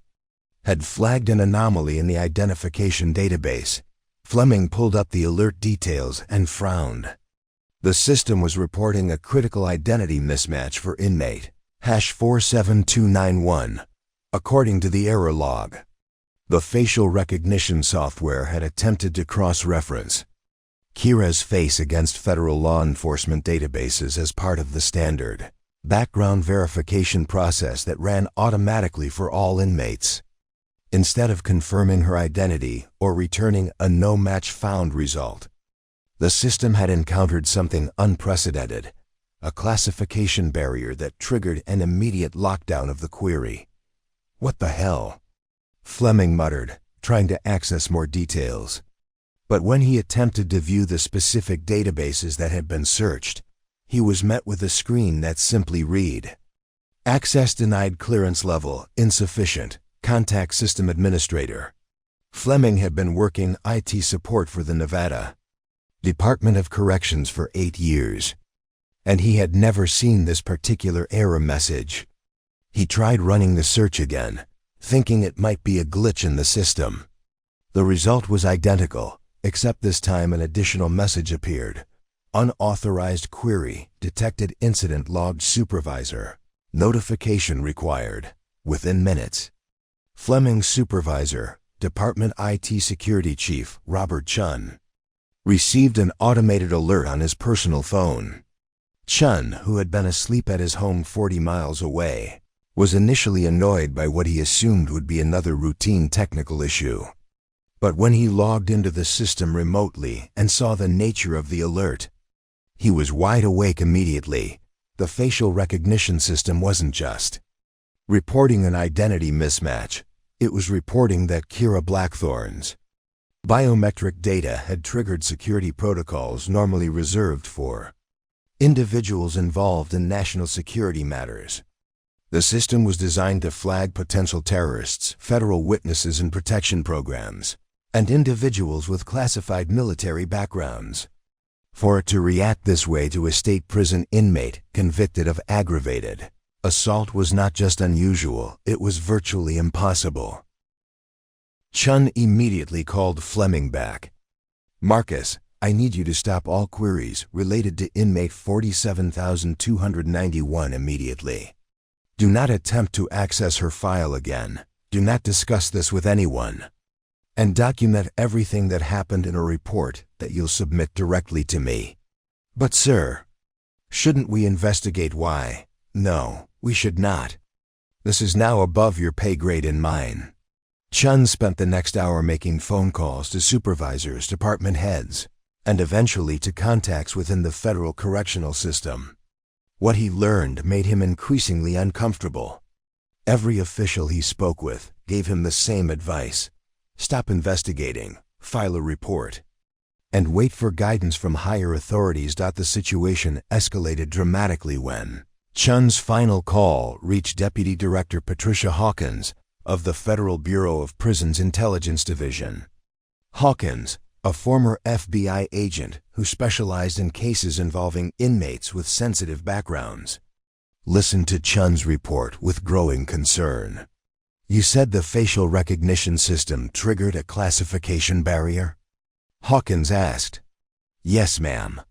had flagged an anomaly in the identification database. Fleming pulled up the alert details and frowned. The system was reporting a critical identity mismatch for inmate #47291, according to the error log. The facial recognition software had attempted to cross-reference Kira's face against federal law enforcement databases as part of the standard background verification process that ran automatically for all inmates. Instead of confirming her identity or returning a no match found result, the system had encountered something unprecedented, a classification barrier that triggered an immediate lockdown of the query. What the hell? Fleming muttered, trying to access more details. But when he attempted to view the specific databases that had been searched, he was met with a screen that simply read, "Access denied, clearance level insufficient, contact system administrator." Fleming had been working IT support for the Nevada Department of Corrections for 8 years, and he had never seen this particular error message. He tried running the search again, thinking it might be a glitch in the system. The result was identical, except this time an additional message appeared. Unauthorized query, detected incident logged supervisor. Notification required, within minutes. Fleming's supervisor, Department IT Security Chief Robert Chun, received an automated alert on his personal phone. Chun, who had been asleep at his home 40 miles away, was initially annoyed by what he assumed would be another routine technical issue. But when he logged into the system remotely and saw the nature of the alert, he was wide awake immediately. The facial recognition system wasn't just reporting an identity mismatch, it was reporting that Kira Blackthorne's biometric data had triggered security protocols normally reserved for individuals involved in national security matters. The system was designed to flag potential terrorists, federal witnesses in protection programs, and individuals with classified military backgrounds. For it to react this way to a state prison inmate convicted of aggravated assault was not just unusual, it was virtually impossible. Chun immediately called Fleming back. "Marcus, I need you to stop all queries related to inmate 47,291 immediately. Do not attempt to access her file again. Do not discuss this with anyone. And document everything that happened in a report that you'll submit directly to me." "But sir, shouldn't we investigate why?" "No, we should not. This is now above your pay grade and mine." Chun spent the next hour making phone calls to supervisors, department heads, and eventually to contacts within the federal correctional system. What he learned made him increasingly uncomfortable. Every official he spoke with gave him the same advice: Stop investigating, file a report, and wait for guidance from higher authorities. The situation escalated dramatically when Chun's final call reached Deputy Director Patricia Hawkins of the Federal Bureau of Prisons Intelligence Division. Hawkins, a former FBI agent who specialized in cases involving inmates with sensitive backgrounds, listened to Chun's report with growing concern. "You said the facial recognition system triggered a classification barrier?" Hawkins asked. "Yes, ma'am.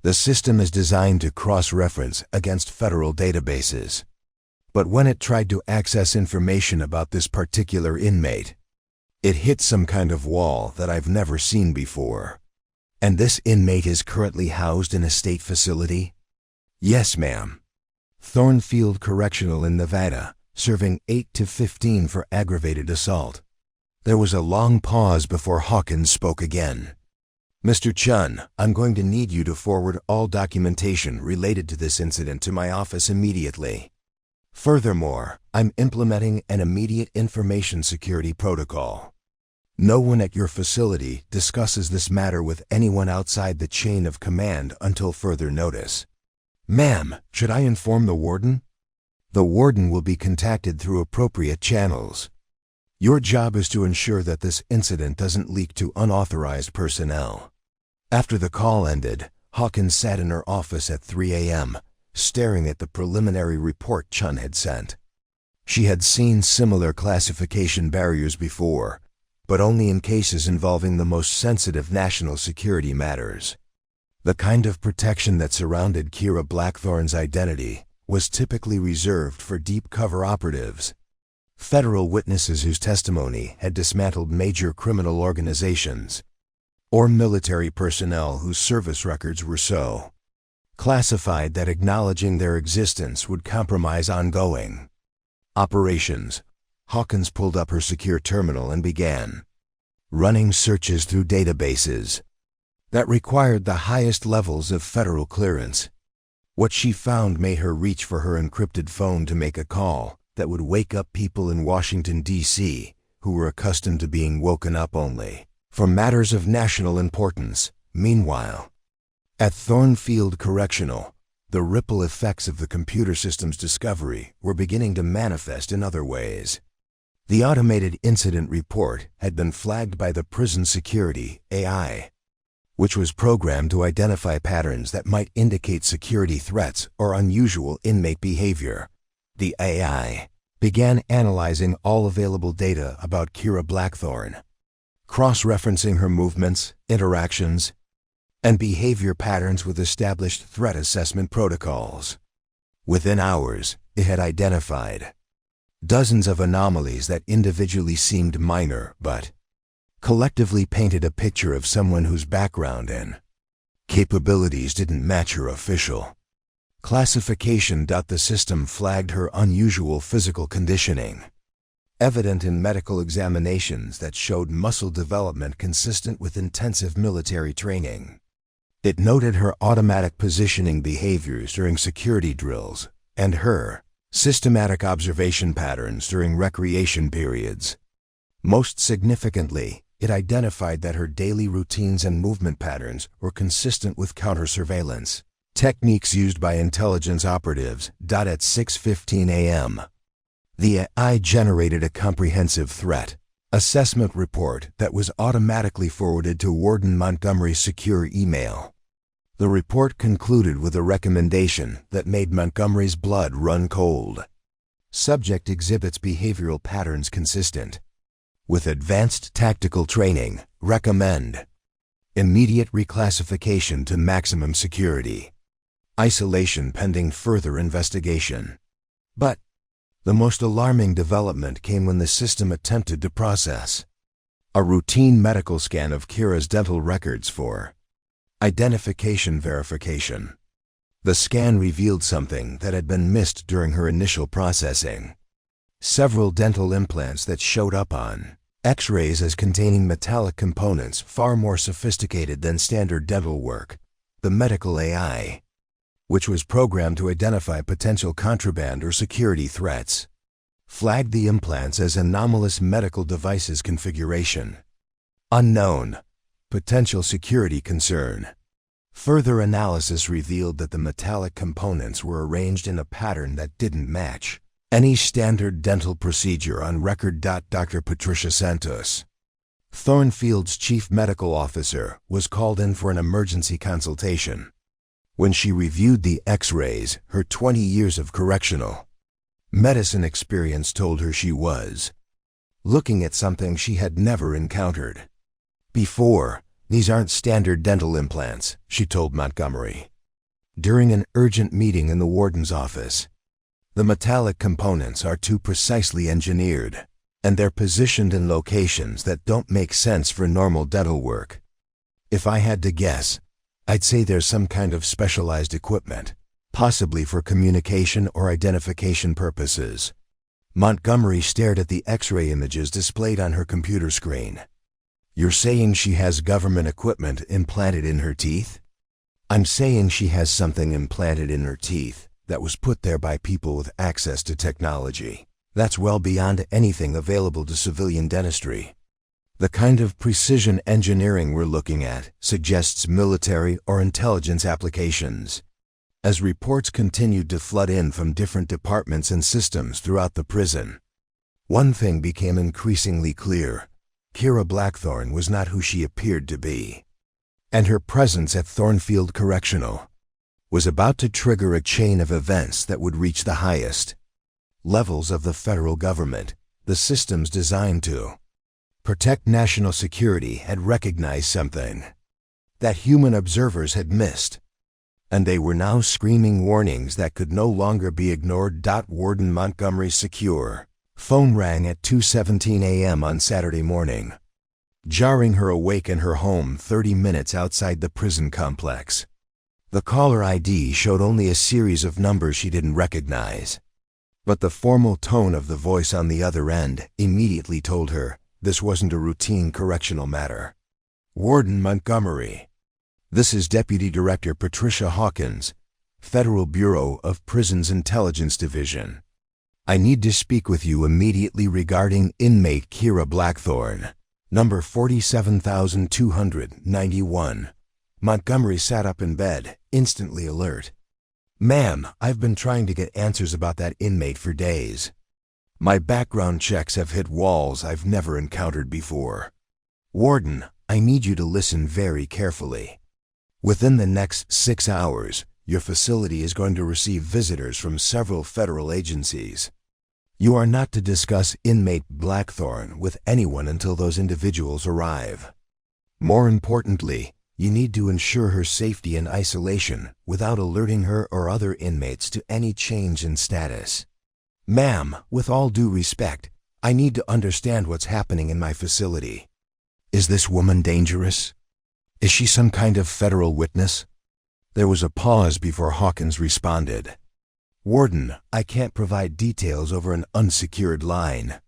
The system is designed to cross-reference against federal databases. But when it tried to access information about this particular inmate, it hit some kind of wall that I've never seen before." "And this inmate is currently housed in a state facility?" "Yes, ma'am. Thornfield Correctional in Nevada, serving 8 to 15 for aggravated assault." There was a long pause before Hawkins spoke again. "Mr. Chun, I'm going to need you to forward all documentation related to this incident to my office immediately. Furthermore, I'm implementing an immediate information security protocol. No one at your facility discusses this matter with anyone outside the chain of command until further notice." "Ma'am, should I inform the warden?" "The warden will be contacted through appropriate channels. Your job is to ensure that this incident doesn't leak to unauthorized personnel." After the call ended, Hawkins sat in her office at 3 a.m., staring at the preliminary report Chun had sent. She had seen similar classification barriers before, but only in cases involving the most sensitive national security matters. The kind of protection that surrounded Kira Blackthorn's identity was typically reserved for deep cover operatives, federal witnesses whose testimony had dismantled major criminal organizations, or military personnel whose service records were so classified that acknowledging their existence would compromise ongoing operations. Hawkins pulled up her secure terminal and began running searches through databases that required the highest levels of federal clearance. What she found made her reach for her encrypted phone to make a call that would wake up people in Washington, D.C., who were accustomed to being woken up only for matters of national importance. Meanwhile, at Thornfield Correctional, the ripple effects of the computer system's discovery were beginning to manifest in other ways. The automated incident report had been flagged by the prison security AI, which was programmed to identify patterns that might indicate security threats or unusual inmate behavior. The AI began analyzing all available data about Kira Blackthorn, cross-referencing her movements, interactions, and behavior patterns with established threat assessment protocols. Within hours, it had identified dozens of anomalies that individually seemed minor but collectively painted a picture of someone whose background and capabilities didn't match her official classification. The system flagged her unusual physical conditioning, evident in medical examinations that showed muscle development consistent with intensive military training. It noted her automatic positioning behaviors during security drills and her systematic observation patterns during recreation periods. Most significantly, it identified that her daily routines and movement patterns were consistent with counter-surveillance techniques used by intelligence operatives. At 6:15 a.m., the AI generated a comprehensive threat assessment report that was automatically forwarded to Warden Montgomery's secure email. The report concluded with a recommendation that made Montgomery's blood run cold. Subject exhibits behavioral patterns consistent with advanced tactical training. Recommend immediate reclassification to maximum security. Isolation pending further investigation. But the most alarming development came when the system attempted to process a routine medical scan of Kira's dental records for identification verification. The scan revealed something that had been missed during her initial processing. Several dental implants that showed up on X-rays as containing metallic components far more sophisticated than standard dental work. The medical AI, which was programmed to identify potential contraband or security threats, Flagged the implants as anomalous medical devices configuration. Unknown. Potential security concern. Further analysis revealed that the metallic components were arranged in a pattern that didn't match any standard dental procedure on record. Dr. Patricia Santos, Thornfield's chief medical officer, was called in for an emergency consultation. When she reviewed the X-rays, her 20 years of correctional medicine experience told her she was looking at something she had never encountered before. These aren't standard dental implants, she told Montgomery during an urgent meeting in the warden's office. The metallic components are too precisely engineered, and they're positioned in locations that don't make sense for normal dental work. If I had to guess, I'd say there's some kind of specialized equipment, possibly for communication or identification purposes. Montgomery stared at the X-ray images displayed on her computer screen. You're saying she has government equipment implanted in her teeth? I'm saying she has something implanted in her teeth that was put there by people with access to technology that's well beyond anything available to civilian dentistry. The kind of precision engineering we're looking at suggests military or intelligence applications. As reports continued to flood in from different departments and systems throughout the prison, one thing became increasingly clear. Kira Blackthorne was not who she appeared to be. And her presence at Thornfield Correctional was about to trigger a chain of events that would reach the highest levels of the federal government. The systems designed to protect national security had recognized something that human observers had missed, and they were now screaming warnings that could no longer be ignored. Warden Montgomery's secure phone rang at 2:17 a.m. on Saturday morning, jarring her awake in her home 30 minutes outside the prison complex. The caller ID showed only a series of numbers she didn't recognize, but the formal tone of the voice on the other end immediately told her this wasn't a routine correctional matter. Warden Montgomery, this is Deputy Director Patricia Hawkins, Federal Bureau of Prisons Intelligence Division. I need to speak with you immediately regarding inmate Kira Blackthorne, number 47,291. Montgomery sat up in bed, instantly alert. Ma'am, I've been trying to get answers about that inmate for days. My background checks have hit walls I've never encountered before. Warden, I need you to listen very carefully. Within the next 6 hours, your facility is going to receive visitors from several federal agencies. You are not to discuss inmate Blackthorne with anyone until those individuals arrive. More importantly, you need to ensure her safety in isolation without alerting her or other inmates to any change in status. Ma'am, with all due respect, I need to understand what's happening in my facility. Is this woman dangerous? Is she some kind of federal witness? There was a pause before Hawkins responded. Warden, I can't provide details over an unsecured line.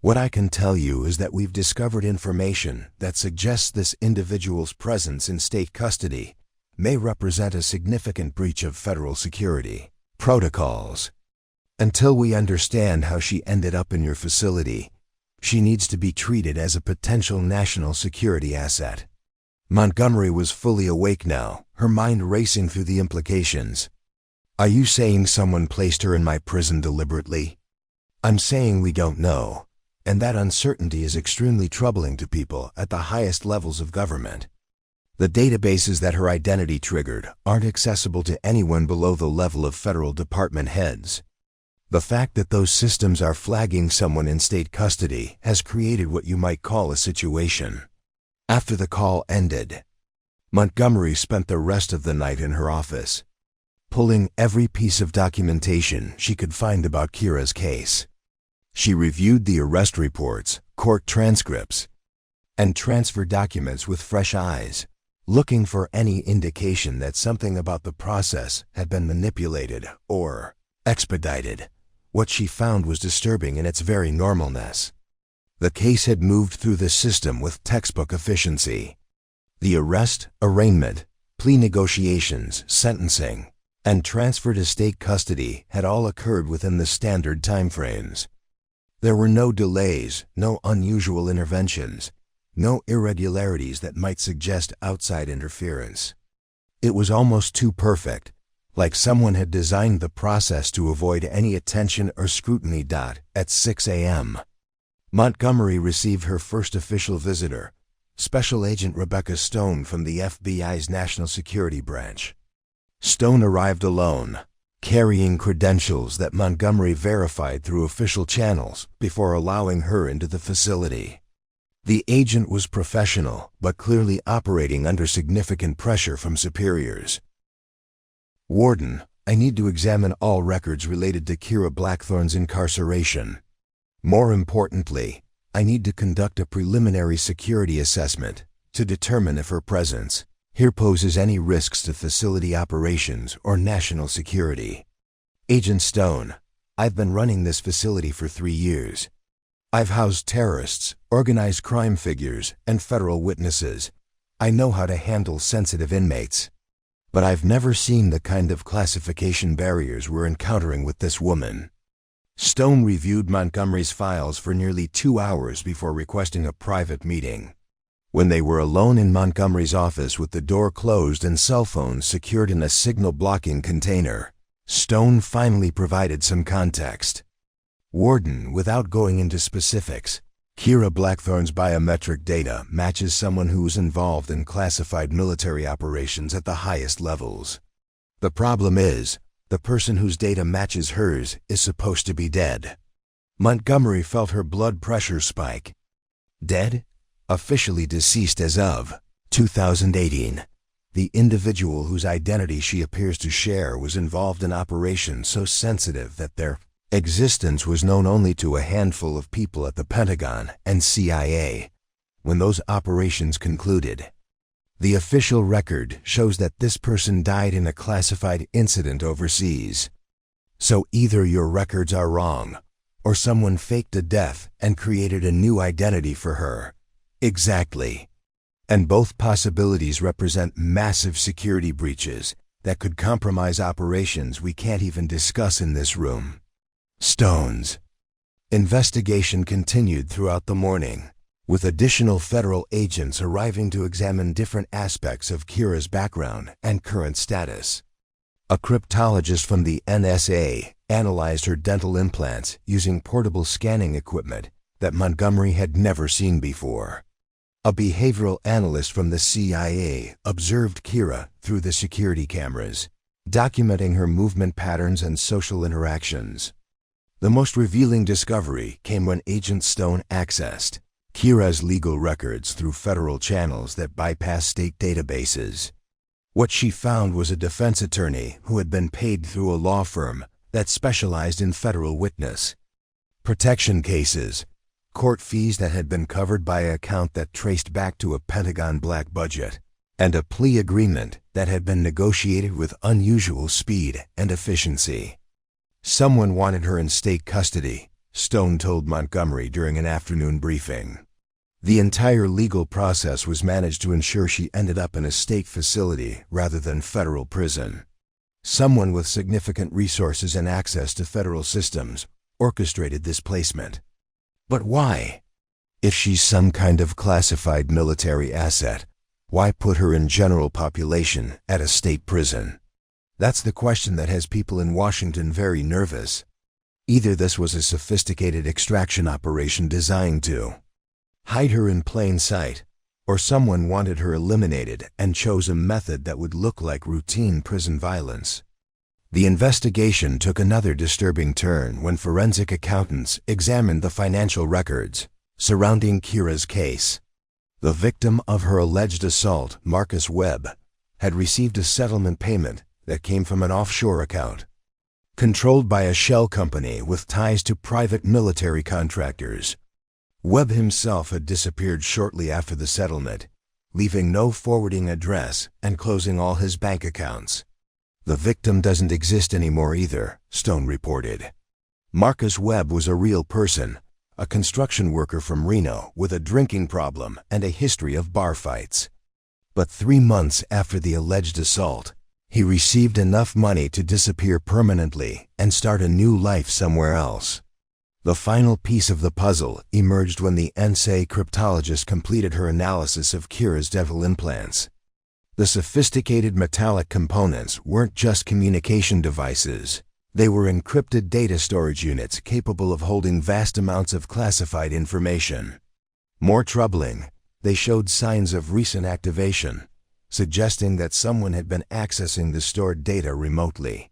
What I can tell you is that we've discovered information that suggests this individual's presence in state custody may represent a significant breach of federal security protocols. Until we understand how she ended up in your facility, she needs to be treated as a potential national security asset. Montgomery was fully awake now, her mind racing through the implications. Are you saying someone placed her in my prison deliberately? I'm saying we don't know, and that uncertainty is extremely troubling to people at the highest levels of government. The databases that her identity triggered aren't accessible to anyone below the level of federal department heads. The fact that those systems are flagging someone in state custody has created what you might call a situation. After the call ended, Montgomery spent the rest of the night in her office, pulling every piece of documentation she could find about Kira's case. She reviewed the arrest reports, court transcripts, and transfer documents with fresh eyes, looking for any indication that something about the process had been manipulated or expedited. What she found was disturbing in its very normalness. The case had moved through the system with textbook efficiency. The arrest, arraignment, plea negotiations, sentencing, and transfer to state custody had all occurred within the standard timeframes. There were no delays, no unusual interventions, no irregularities that might suggest outside interference. It was almost too perfect, like someone had designed the process to avoid any attention or scrutiny. At 6 a.m., Montgomery received her first official visitor, Special Agent Rebecca Stone from the FBI's National Security Branch. Stone arrived alone, carrying credentials that Montgomery verified through official channels before allowing her into the facility. The agent was professional, but clearly operating under significant pressure from superiors. "Warden, I need to examine all records related to Kira Blackthorne's incarceration. More importantly, I need to conduct a preliminary security assessment to determine if her presence here poses any risks to facility operations or national security." "Agent Stone, I've been running this facility for 3 years. I've housed terrorists, organized crime figures, and federal witnesses. I know how to handle sensitive inmates. But I've never seen the kind of classification barriers we're encountering with this woman." Stone reviewed Montgomery's files for nearly 2 hours before requesting a private meeting. When they were alone in Montgomery's office with the door closed and cell phones secured in a signal-blocking container, Stone finally provided some context. "Warden, without going into specifics, Kira Blackthorne's biometric data matches someone who was involved in classified military operations at the highest levels. The problem is, the person whose data matches hers is supposed to be dead." Montgomery felt her blood pressure spike. Dead? Officially deceased as of 2018. The individual whose identity she appears to share was involved in operations so sensitive that their existence was known only to a handful of people at the Pentagon and CIA. When those operations concluded, the official record shows that this person died in a classified incident overseas. So either your records are wrong, or someone faked a death and created a new identity for her. Exactly. And both possibilities represent massive security breaches that could compromise operations we can't even discuss in this room. Stone's investigation continued throughout the morning, with additional federal agents arriving to examine different aspects of Kira's background and current status. A cryptologist from the NSA analyzed her dental implants using portable scanning equipment that Montgomery had never seen before. A behavioral analyst from the CIA observed Kira through the security cameras, documenting her movement patterns and social interactions. The most revealing discovery came when Agent Stone accessed Kira's legal records through federal channels that bypass state databases. What she found was a defense attorney who had been paid through a law firm that specialized in federal witness protection cases, court fees that had been covered by an account that traced back to a Pentagon black budget, and a plea agreement that had been negotiated with unusual speed and efficiency. Someone wanted her in state custody, Stone told Montgomery during an afternoon briefing. The entire legal process was managed to ensure she ended up in a state facility rather than federal prison. Someone with significant resources and access to federal systems orchestrated this placement. But why? If she's some kind of classified military asset, why put her in general population at a state prison? That's the question that has people in Washington very nervous. Either this was a sophisticated extraction operation designed to hide her in plain sight, or someone wanted her eliminated and chose a method that would look like routine prison violence. The investigation took another disturbing turn when forensic accountants examined the financial records surrounding Kira's case. The victim of her alleged assault, Marcus Webb, had received a settlement payment that came from an offshore account, controlled by a shell company with ties to private military contractors. Webb himself had disappeared shortly after the settlement, leaving no forwarding address and closing all his bank accounts. The victim doesn't exist anymore either, Stone reported. Marcus Webb was a real person, a construction worker from Reno with a drinking problem and a history of bar fights. But 3 months after the alleged assault, he received enough money to disappear permanently and start a new life somewhere else. The final piece of the puzzle emerged when the NSA cryptologist completed her analysis of Kira's devil implants. The sophisticated metallic components weren't just communication devices. They were encrypted data storage units capable of holding vast amounts of classified information. More troubling, they showed signs of recent activation, suggesting that someone had been accessing the stored data remotely.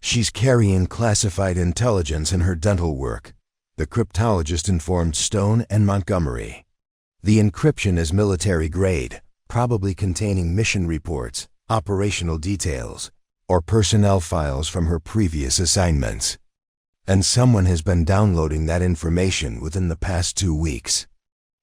"She's carrying classified intelligence in her dental work," the cryptologist informed Stone and Montgomery. "The encryption is military grade, probably containing mission reports, operational details, or personnel files from her previous assignments. And someone has been downloading that information within the past 2 weeks."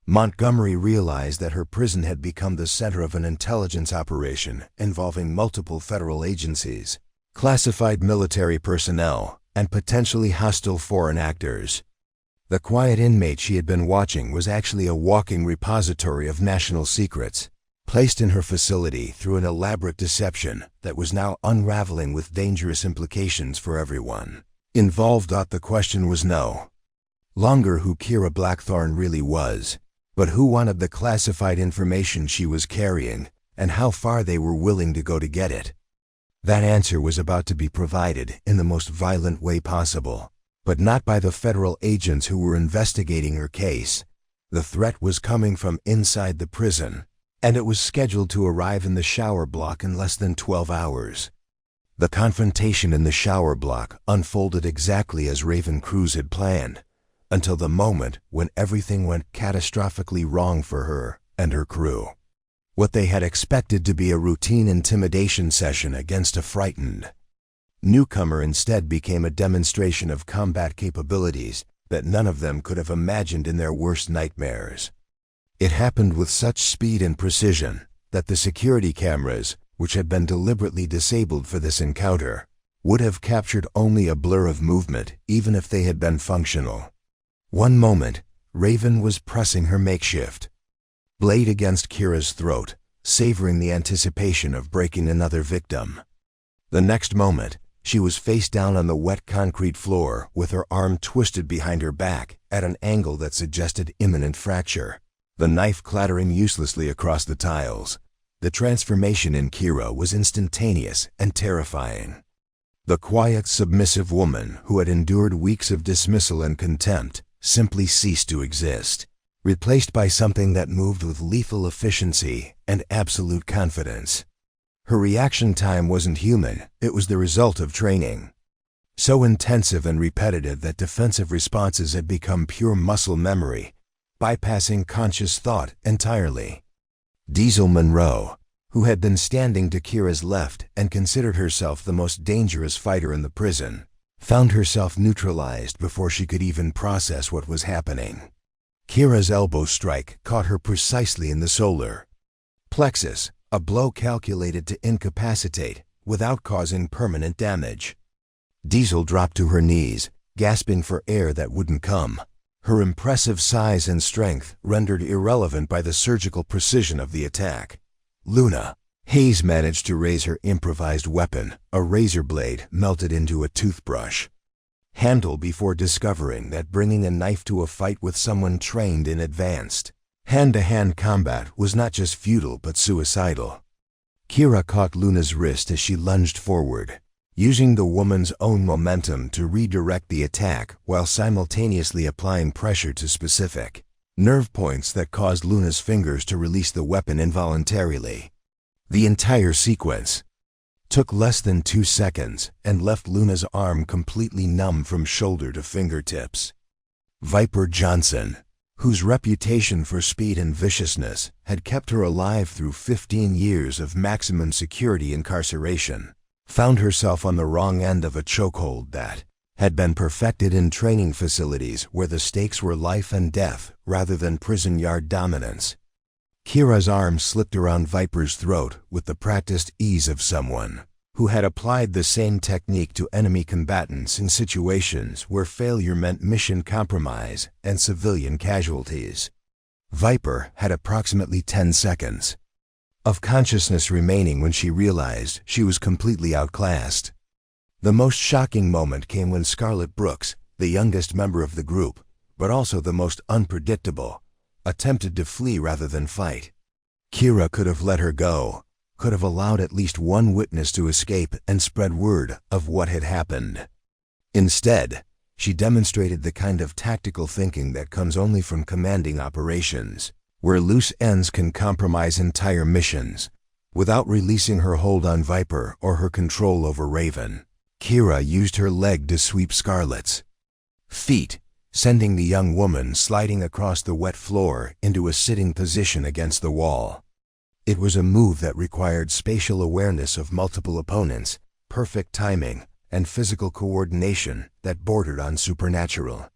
Montgomery realized that her prison had become the center of an intelligence operation involving multiple federal agencies, classified military personnel, and potentially hostile foreign actors. The quiet inmate she had been watching was actually a walking repository of national secrets, placed in her facility through an elaborate deception that was now unraveling with dangerous implications for everyone involved. The question was no longer who Kira Blackthorne really was, but who wanted the classified information she was carrying and how far they were willing to go to get it. That answer was about to be provided in the most violent way possible, but not by the federal agents who were investigating her case. The threat was coming from inside the prison, and it was scheduled to arrive in the shower block in less than 12 hours. The confrontation in the shower block unfolded exactly as Raven Cruz had planned, until the moment when everything went catastrophically wrong for her and her crew. What they had expected to be a routine intimidation session against a frightened newcomer instead became a demonstration of combat capabilities that none of them could have imagined in their worst nightmares. It happened with such speed and precision that the security cameras, which had been deliberately disabled for this encounter, would have captured only a blur of movement even if they had been functional. One moment, Raven was pressing her makeshift blade against Kira's throat, savoring the anticipation of breaking another victim. The next moment, she was face down on the wet concrete floor with her arm twisted behind her back at an angle that suggested imminent fracture, the knife clattering uselessly across the tiles. The transformation in Kira was instantaneous and terrifying. The quiet, submissive woman who had endured weeks of dismissal and contempt simply ceased to exist, replaced by something that moved with lethal efficiency and absolute confidence. Her reaction time wasn't human, it was the result of training. So intensive and repetitive that defensive responses had become pure muscle memory, bypassing conscious thought entirely. Diesel Monroe, who had been standing to Kira's left and considered herself the most dangerous fighter in the prison, found herself neutralized before she could even process what was happening. Kira's elbow strike caught her precisely in the solar plexus, a blow calculated to incapacitate without causing permanent damage. Diesel dropped to her knees, gasping for air that wouldn't come, her impressive size and strength rendered irrelevant by the surgical precision of the attack. Luna. Hayes managed to raise her improvised weapon, a razor blade melted into a toothbrush handle, before discovering that bringing a knife to a fight with someone trained in advanced hand-to-hand combat was not just futile but suicidal. Kira caught Luna's wrist as she lunged forward, using the woman's own momentum to redirect the attack while simultaneously applying pressure to specific nerve points that caused Luna's fingers to release the weapon involuntarily. The entire sequence took less than 2 seconds and left Luna's arm completely numb from shoulder to fingertips. Viper Johnson, whose reputation for speed and viciousness had kept her alive through 15 years of maximum security incarceration, found herself on the wrong end of a chokehold that had been perfected in training facilities where the stakes were life and death rather than prison yard dominance. Kira's arm slipped around Viper's throat with the practiced ease of someone who had applied the same technique to enemy combatants in situations where failure meant mission compromise and civilian casualties. Viper had approximately 10 seconds of consciousness remaining when she realized she was completely outclassed. The most shocking moment came when Scarlett Brooks, the youngest member of the group, but also the most unpredictable, attempted to flee rather than fight. Kira could have let her go, could have allowed at least one witness to escape and spread word of what had happened. Instead, she demonstrated the kind of tactical thinking that comes only from commanding operations, where loose ends can compromise entire missions. Without releasing her hold on Viper or her control over Raven, Kira used her leg to sweep Scarlet's feet, sending the young woman sliding across the wet floor into a sitting position against the wall. It was a move that required spatial awareness of multiple opponents, perfect timing, and physical coordination that bordered on supernatural.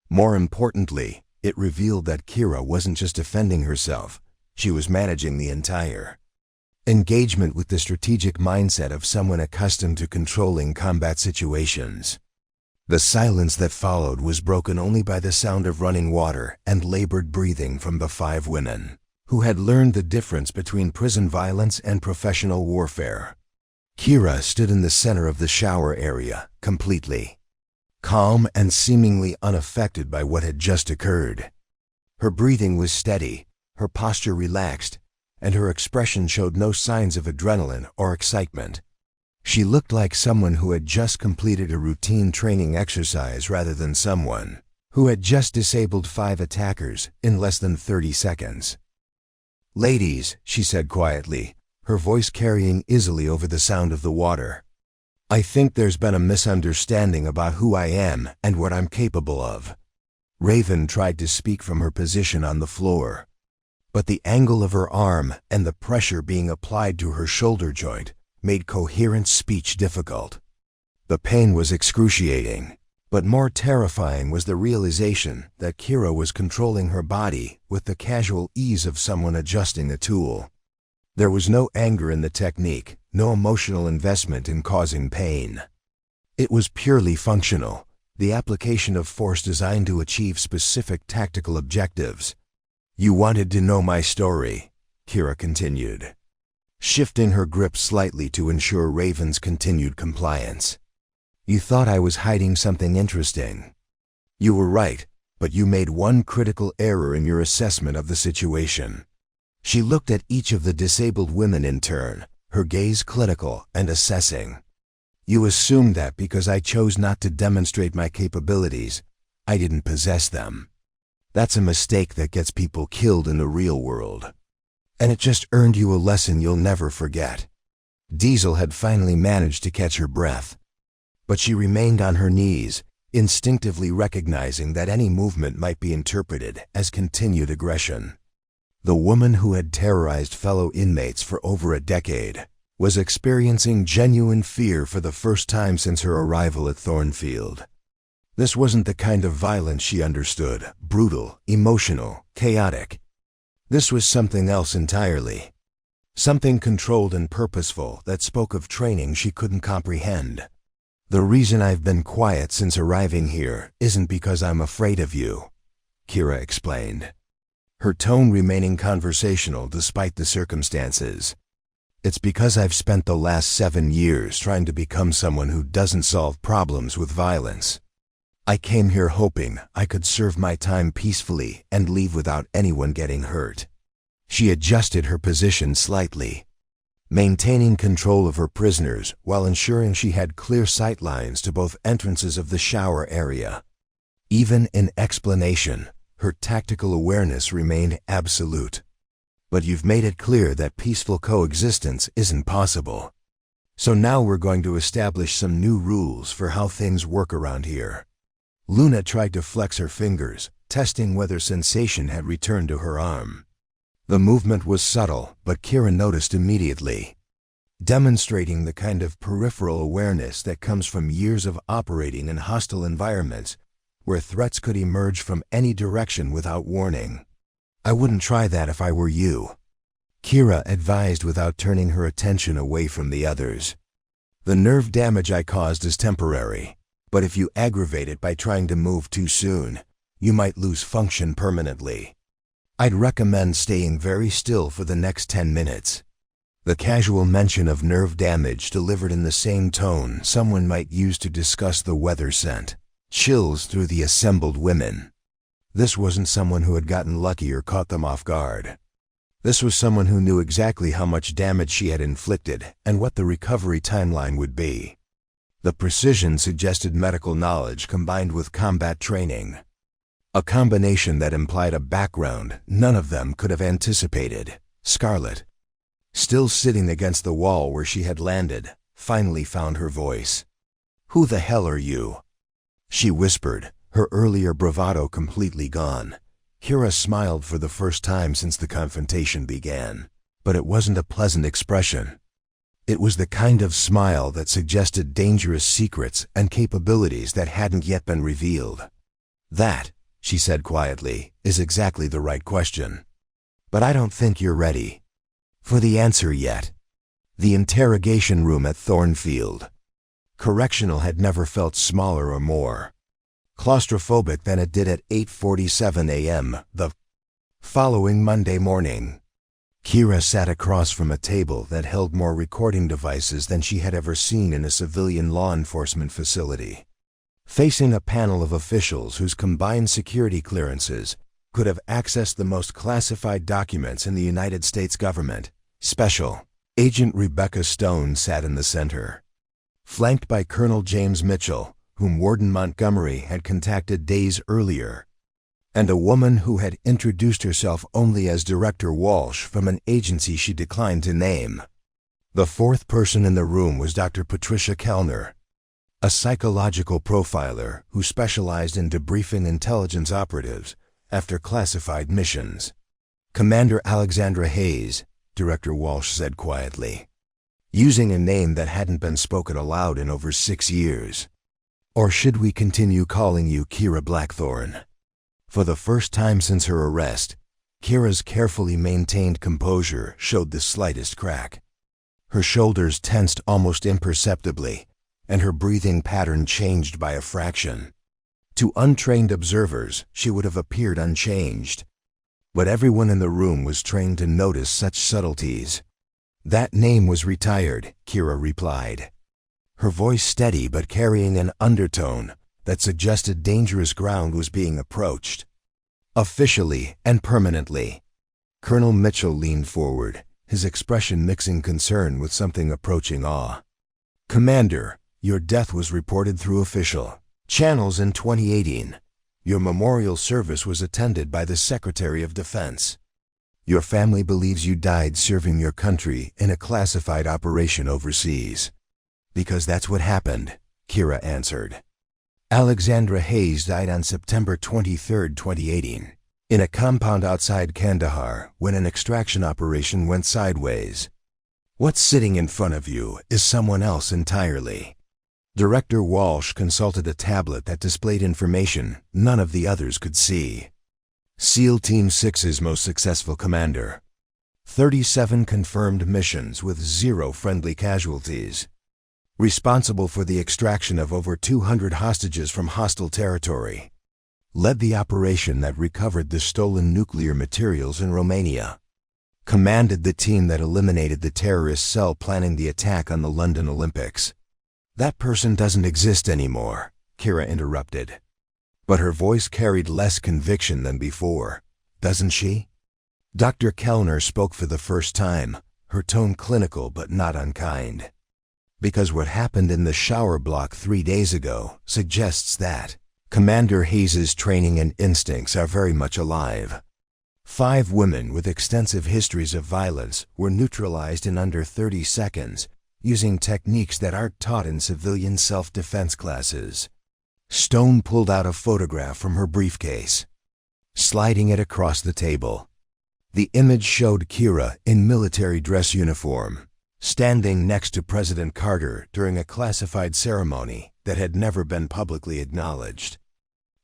More importantly, it revealed that Kira wasn't just defending herself, she was managing the entire engagement with the strategic mindset of someone accustomed to controlling combat situations. The silence that followed was broken only by the sound of running water and labored breathing from the 5 women, who had learned the difference between prison violence and professional warfare. Kira stood in the center of the shower area, completely calm and seemingly unaffected by what had just occurred. Her breathing was steady, her posture relaxed, and her expression showed no signs of adrenaline or excitement. She looked like someone who had just completed a routine training exercise rather than someone who had just disabled 5 attackers in less than 30 seconds. "Ladies," she said quietly, her voice carrying easily over the sound of the water. "I think there's been a misunderstanding about who I am and what I'm capable of." Raven tried to speak from her position on the floor, but the angle of her arm and the pressure being applied to her shoulder joint made coherent speech difficult. The pain was excruciating, but more terrifying was the realization that Kira was controlling her body with the casual ease of someone adjusting a tool. There was no anger in the technique, no emotional investment in causing pain. It was purely functional, the application of force designed to achieve specific tactical objectives. "You wanted to know my story," Kira continued, shifting her grip slightly to ensure Raven's continued compliance. "You thought I was hiding something interesting. You were right, but you made one critical error in your assessment of the situation." She looked at each of the disabled women in turn, her gaze clinical and assessing. "You assumed that because I chose not to demonstrate my capabilities, I didn't possess them. That's a mistake that gets people killed in the real world. And it just earned you a lesson you'll never forget." Diesel had finally managed to catch her breath, but she remained on her knees, instinctively recognizing that any movement might be interpreted as continued aggression. The woman who had terrorized fellow inmates for over a decade was experiencing genuine fear for the first time since her arrival at Thornfield. This wasn't the kind of violence she understood, brutal, emotional, chaotic. This was something else entirely. Something controlled and purposeful that spoke of training she couldn't comprehend. "The reason I've been quiet since arriving here isn't because I'm afraid of you," Kira explained, her tone remaining conversational despite the circumstances. "It's because I've spent the last 7 years trying to become someone who doesn't solve problems with violence. I came here hoping I could serve my time peacefully and leave without anyone getting hurt." She adjusted her position slightly, maintaining control of her prisoners while ensuring she had clear sight lines to both entrances of the shower area. Even in explanation, her tactical awareness remained absolute. "But you've made it clear that peaceful coexistence isn't possible. So now we're going to establish some new rules for how things work around here." Luna tried to flex her fingers, testing whether sensation had returned to her arm. The movement was subtle, but Kira noticed immediately, demonstrating the kind of peripheral awareness that comes from years of operating in hostile environments where threats could emerge from any direction without warning. "I wouldn't try that if I were you," Kira advised without turning her attention away from the others. "The nerve damage I caused is temporary. But if you aggravate it by trying to move too soon, you might lose function permanently. I'd recommend staying very still for the next 10 minutes. The casual mention of nerve damage delivered in the same tone someone might use to discuss the weather sent Chills through the assembled women. This wasn't someone who had gotten lucky or caught them off guard. This was someone who knew exactly how much damage she had inflicted and what the recovery timeline would be. The precision suggested medical knowledge combined with combat training. A combination that implied a background none of them could have anticipated. Scarlet, still sitting against the wall where she had landed, finally found her voice. "Who the hell are you?" she whispered, her earlier bravado completely gone. Kira smiled for the first time since the confrontation began, but it wasn't a pleasant expression. It was the kind of smile that suggested dangerous secrets and capabilities that hadn't yet been revealed. "That," she said quietly, "is exactly the right question. But I don't think you're ready for the answer yet." The interrogation room at Thornfield Correctional had never felt smaller or more claustrophobic than it did at 8:47 a.m. the following Monday morning. Kira sat across from a table that held more recording devices than she had ever seen in a civilian law enforcement facility, facing a panel of officials whose combined security clearances could have accessed the most classified documents in the United States government. Special Agent Rebecca Stone sat in the center, flanked by Colonel James Mitchell, whom Warden Montgomery had contacted days earlier, and a woman who had introduced herself only as Director Walsh from an agency she declined to name. The fourth person in the room was Dr. Patricia Kellner, a psychological profiler who specialized in debriefing intelligence operatives after classified missions. "Commander Alexandra Hayes," Director Walsh said quietly, using a name that hadn't been spoken aloud in over 6 years. "Or should we continue calling you Kira Blackthorn?" For the first time since her arrest, Kira's carefully maintained composure showed the slightest crack. Her shoulders tensed almost imperceptibly, and her breathing pattern changed by a fraction. To untrained observers, she would have appeared unchanged. But everyone in the room was trained to notice such subtleties. "That name was retired," Kira replied, her voice steady but carrying an undertone that suggested dangerous ground was being approached. "Officially and permanently." Colonel Mitchell leaned forward, his expression mixing concern with something approaching awe. "Commander, your death was reported through official channels in 2018. Your memorial service was attended by the Secretary of Defense. Your family believes you died serving your country in a classified operation overseas." "Because that's what happened," Kira answered. "Alexandra Hayes died on September 23, 2018, in a compound outside Kandahar when an extraction operation went sideways. What's sitting in front of you is someone else entirely." Director Walsh consulted a tablet that displayed information none of the others could see. "SEAL Team 6's most successful commander. 37 confirmed missions with 0 friendly casualties. Responsible for the extraction of over 200 hostages from hostile territory. Led the operation that recovered the stolen nuclear materials in Romania. Commanded the team that eliminated the terrorist cell planning the attack on the London Olympics." "That person doesn't exist anymore," Kira interrupted. But her voice carried less conviction than before. "Doesn't she?" Dr. Kellner spoke for the first time, her tone clinical but not unkind. "Because what happened in the shower block 3 days ago suggests that Commander Hayes's training and instincts are very much alive. 5 women with extensive histories of violence were neutralized in under 30 seconds using techniques that aren't taught in civilian self-defense classes." Stone pulled out a photograph from her briefcase, sliding it across the table. The image showed Kira in military dress uniform, standing next to President Carter during a classified ceremony that had never been publicly acknowledged.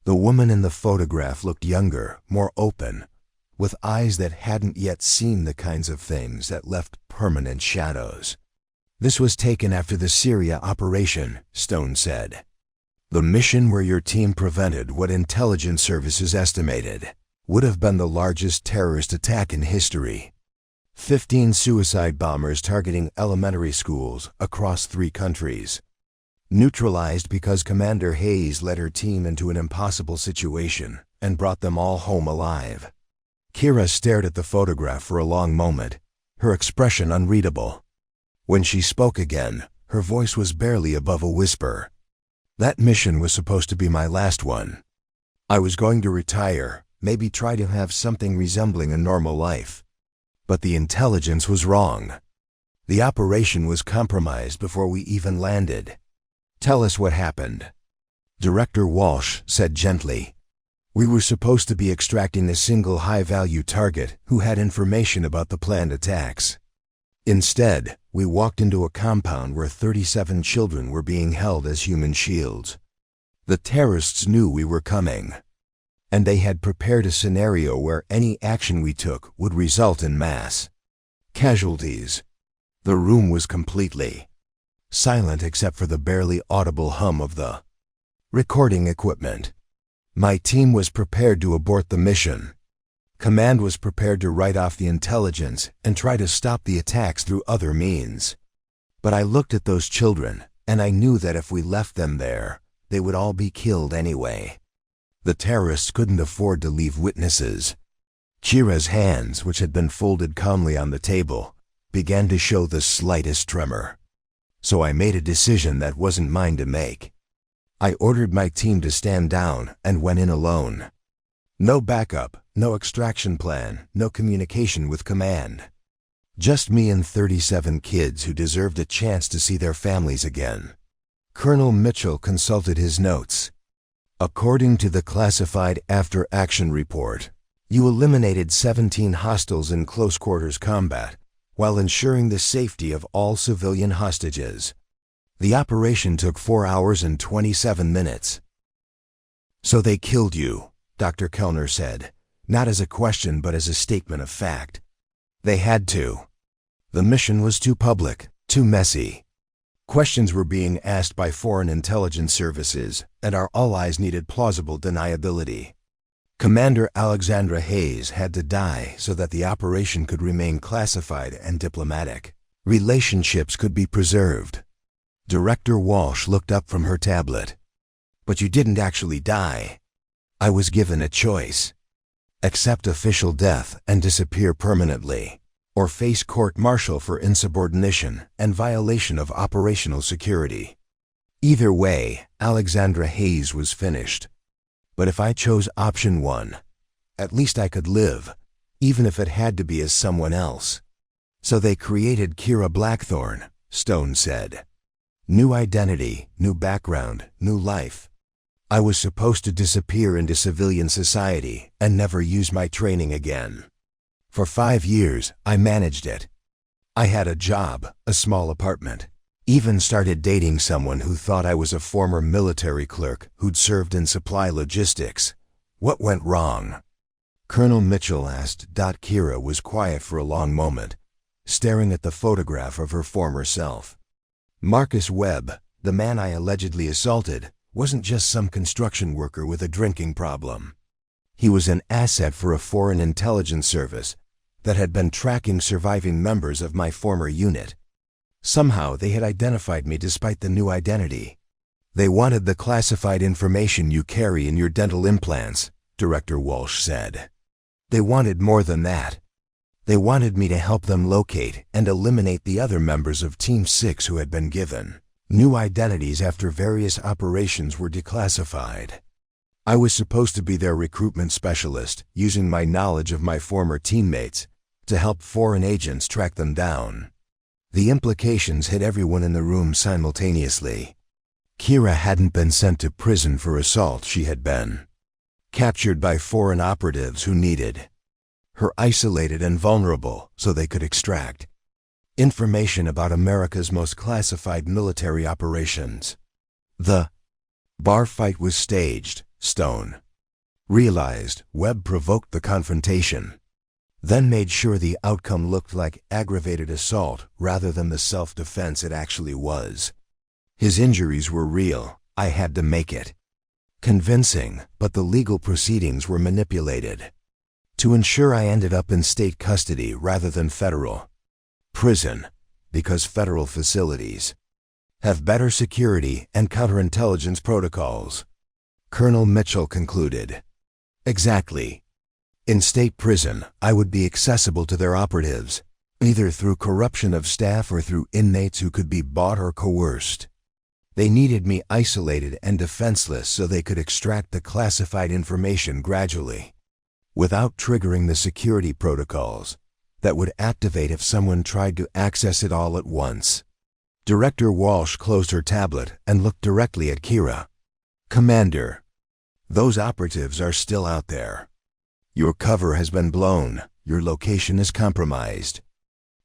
The woman in the photograph looked younger, more open, with eyes that hadn't yet seen the kinds of things that left permanent shadows. "This was taken after the Syria operation," Stone said. "The mission where your team prevented what intelligence services estimated would have been the largest terrorist attack in history. 15 suicide bombers targeting elementary schools across 3 countries. Neutralized because Commander Hayes led her team into an impossible situation and brought them all home alive. Kira stared at the photograph for a long moment, her expression unreadable. When she spoke again, her voice was barely above a whisper. That mission was supposed to be my last one. I was going to retire, maybe try to have something resembling a normal life. But the intelligence was wrong. The operation was compromised before we even landed. Tell us what happened. Director Walsh said gently. We were supposed to be extracting a single high-value target who had information about the planned attacks. Instead, we walked into a compound where 37 children were being held as human shields. The terrorists knew we were coming, and they had prepared a scenario where any action we took would result in mass casualties. The room was completely silent except for the barely audible hum of the recording equipment. My team was prepared to abort the mission. Command was prepared to write off the intelligence and try to stop the attacks through other means. But I looked at those children, and I knew that if we left them there, they would all be killed anyway. The terrorists couldn't afford to leave witnesses. Kira's hands, which had been folded calmly on the table, began to show the slightest tremor. So I made a decision that wasn't mine to make. I ordered my team to stand down and went in alone. No backup, no extraction plan, no communication with command. Just me and 37 kids who deserved a chance to see their families again. Colonel Mitchell consulted his notes. According to the classified after-action report, you eliminated 17 hostiles in close-quarters combat while ensuring the safety of all civilian hostages. The operation took 4 hours and 27 minutes. So they killed you, Dr. Kellner said, not as a question but as a statement of fact. They had to. The mission was too public, too messy. Questions were being asked by foreign intelligence services, and our allies needed plausible deniability. Commander Alexandra Hayes had to die so that the operation could remain classified and diplomatic. Relationships could be preserved. Director Walsh looked up from her tablet. But you didn't actually die. I was given a choice. Accept official death and disappear permanently, or face court-martial for insubordination and violation of operational security. Either way, Alexandra Hayes was finished. But if I chose option 1, at least I could live, even if it had to be as someone else. So they created Kira Blackthorne, Stone said. New identity, new background, new life. I was supposed to disappear into civilian society and never use my training again. For 5 years, I managed it. I had a job, a small apartment. Even started dating someone who thought I was a former military clerk who'd served in supply logistics. What went wrong? Colonel Mitchell asked. Kira was quiet for a long moment, staring at the photograph of her former self. Marcus Webb, the man I allegedly assaulted, wasn't just some construction worker with a drinking problem. He was an asset for a foreign intelligence service that had been tracking surviving members of my former unit. Somehow they had identified me despite the new identity. They wanted the classified information you carry in your dental implants, Director Walsh said. They wanted more than that. They wanted me to help them locate and eliminate the other members of Team 6 who had been given new identities after various operations were declassified. I was supposed to be their recruitment specialist, using my knowledge of my former teammates to help foreign agents track them down. The implications hit everyone in the room simultaneously. Kira hadn't been sent to prison for assault. She had been captured by foreign operatives who needed her isolated and vulnerable so they could extract information about America's most classified military operations. The bar fight was staged, Stone realized. Webb provoked the confrontation, then made sure the outcome looked like aggravated assault rather than the self-defense it actually was. His injuries were real. I had to make it convincing, but the legal proceedings were manipulated to ensure I ended up in state custody rather than federal prison, because federal facilities have better security and counterintelligence protocols. Colonel Mitchell concluded. Exactly. In state prison, I would be accessible to their operatives, either through corruption of staff or through inmates who could be bought or coerced. They needed me isolated and defenseless so they could extract the classified information gradually, without triggering the security protocols that would activate if someone tried to access it all at once. Director Walsh closed her tablet and looked directly at Kira. Commander, those operatives are still out there. Your cover has been blown, your location is compromised.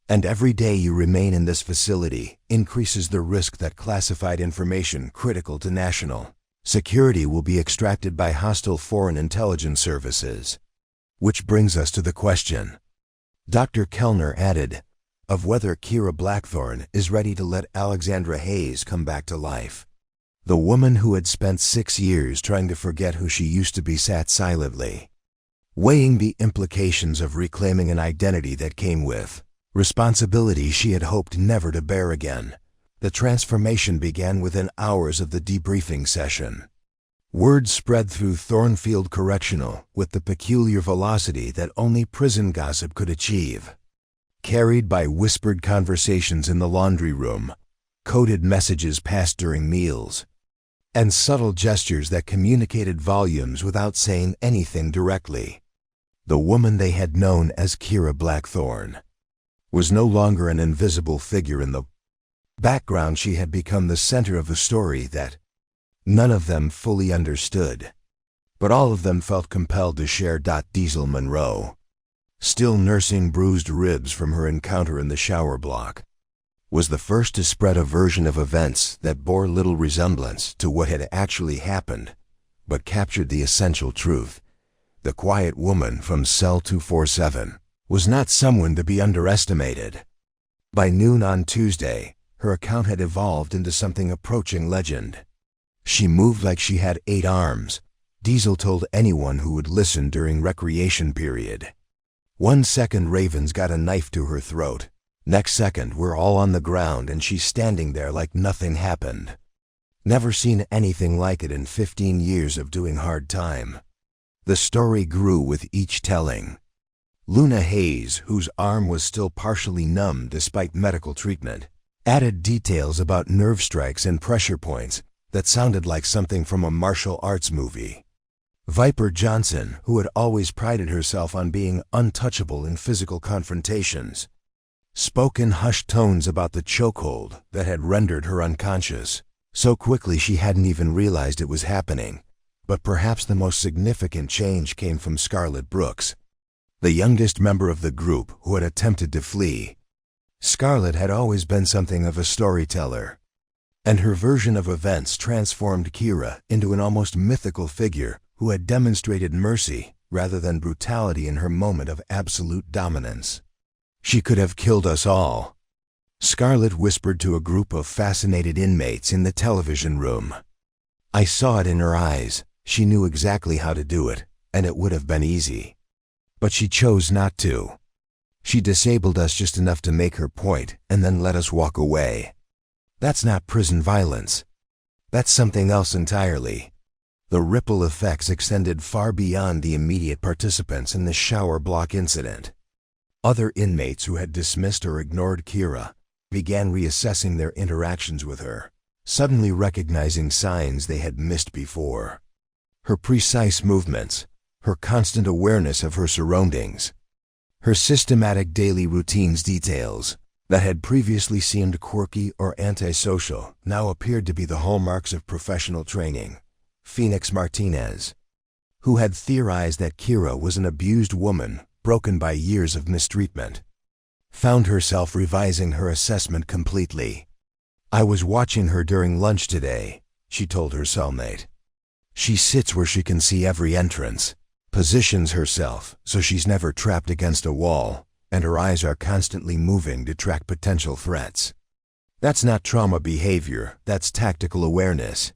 And every day you remain in this facility increases the risk that classified information critical to national security will be extracted by hostile foreign intelligence services. Which brings us to the question, Dr. Kellner added, of whether Kira Blackthorne is ready to let Alexandra Hayes come back to life. The woman who had spent 6 years trying to forget who she used to be sat silently, weighing the implications of reclaiming an identity that came with responsibility she had hoped never to bear again. The transformation began within hours of the debriefing session. Word spread through Thornfield Correctional with the peculiar velocity that only prison gossip could achieve. Carried by whispered conversations in the laundry room, coded messages passed during meals, and subtle gestures that communicated volumes without saying anything directly. The woman they had known as Kira Blackthorne was no longer an invisible figure in the background. She had become the center of a story that none of them fully understood, but all of them felt compelled to share. Diesel Monroe, still nursing bruised ribs from her encounter in the shower block, was the first to spread a version of events that bore little resemblance to what had actually happened, but captured the essential truth. The quiet woman from Cell 247 was not someone to be underestimated. By noon on Tuesday, her account had evolved into something approaching legend. She moved like she had 8 arms, Diesel told anyone who would listen during recreation period. 1 second Raven's got a knife to her throat. Next second we're all on the ground and she's standing there like nothing happened. Never seen anything like it in 15 years of doing hard time. The story grew with each telling. Luna Hayes, whose arm was still partially numb despite medical treatment, added details about nerve strikes and pressure points that sounded like something from a martial arts movie. Viper Johnson, who had always prided herself on being untouchable in physical confrontations, spoke in hushed tones about the chokehold that had rendered her unconscious so quickly she hadn't even realized it was happening. But perhaps the most significant change came from Scarlett Brooks, the youngest member of the group who had attempted to flee. Scarlett had always been something of a storyteller, and her version of events transformed Kira into an almost mythical figure who had demonstrated mercy rather than brutality in her moment of absolute dominance. She could have killed us all, Scarlett whispered to a group of fascinated inmates in the television room. I saw it in her eyes. She knew exactly how to do it, and it would have been easy. But she chose not to. She disabled us just enough to make her point and then let us walk away. That's not prison violence. That's something else entirely. The ripple effects extended far beyond the immediate participants in the shower block incident. Other inmates who had dismissed or ignored Kira began reassessing their interactions with her, suddenly recognizing signs they had missed before. Her precise movements, her constant awareness of her surroundings, her systematic daily routines. Details that had previously seemed quirky or antisocial now appeared to be the hallmarks of professional training. Phoenix Martinez, who had theorized that Kira was an abused woman broken by years of mistreatment, found herself revising her assessment completely. I was watching her during lunch today, she told her cellmate. She sits where she can see every entrance, positions herself so she's never trapped against a wall, and her eyes are constantly moving to track potential threats. That's not trauma behavior, that's tactical awareness.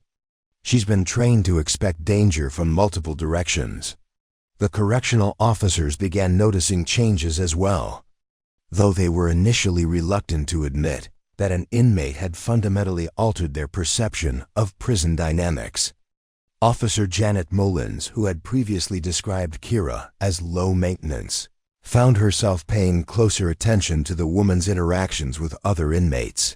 She's been trained to expect danger from multiple directions. The correctional officers began noticing changes as well, though they were initially reluctant to admit that an inmate had fundamentally altered their perception of prison dynamics. Officer Janet Mullins, who had previously described Kira as low maintenance, found herself paying closer attention to the woman's interactions with other inmates.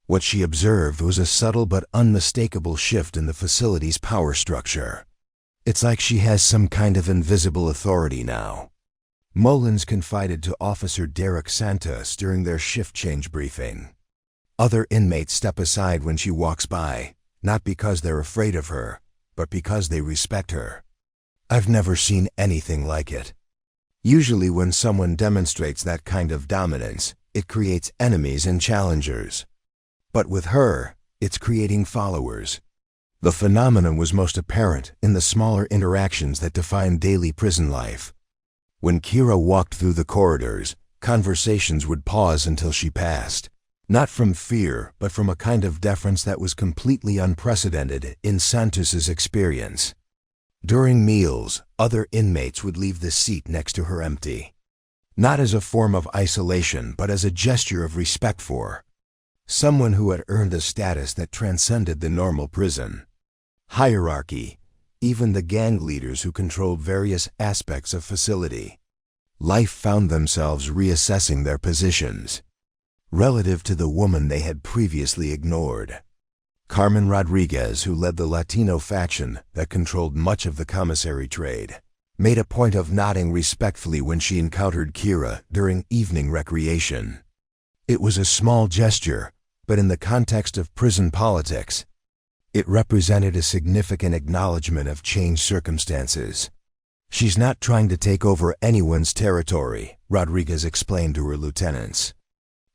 What she observed was a subtle but unmistakable shift in the facility's power structure. It's like she has some kind of invisible authority now. Mullins confided to Officer Derek Santos during their shift change briefing. Other inmates step aside when she walks by, not because they're afraid of her, but because they respect her. I've never seen anything like it. Usually when someone demonstrates that kind of dominance, it creates enemies and challengers. But with her, it's creating followers. The phenomenon was most apparent in the smaller interactions that define daily prison life. When Kira walked through the corridors, conversations would pause until she passed. Not from fear, but from a kind of deference that was completely unprecedented in Santos's experience. During meals, other inmates would leave the seat next to her empty. Not as a form of isolation, but as a gesture of respect for someone who had earned a status that transcended the normal prison hierarchy, even the gang leaders who controlled various aspects of facility life found themselves reassessing their positions relative to the woman they had previously ignored. Carmen Rodriguez, who led the Latino faction that controlled much of the commissary trade, made a point of nodding respectfully when she encountered Kira during evening recreation. It was a small gesture, but in the context of prison politics, it represented a significant acknowledgement of changed circumstances. She's not trying to take over anyone's territory, Rodriguez explained to her lieutenants.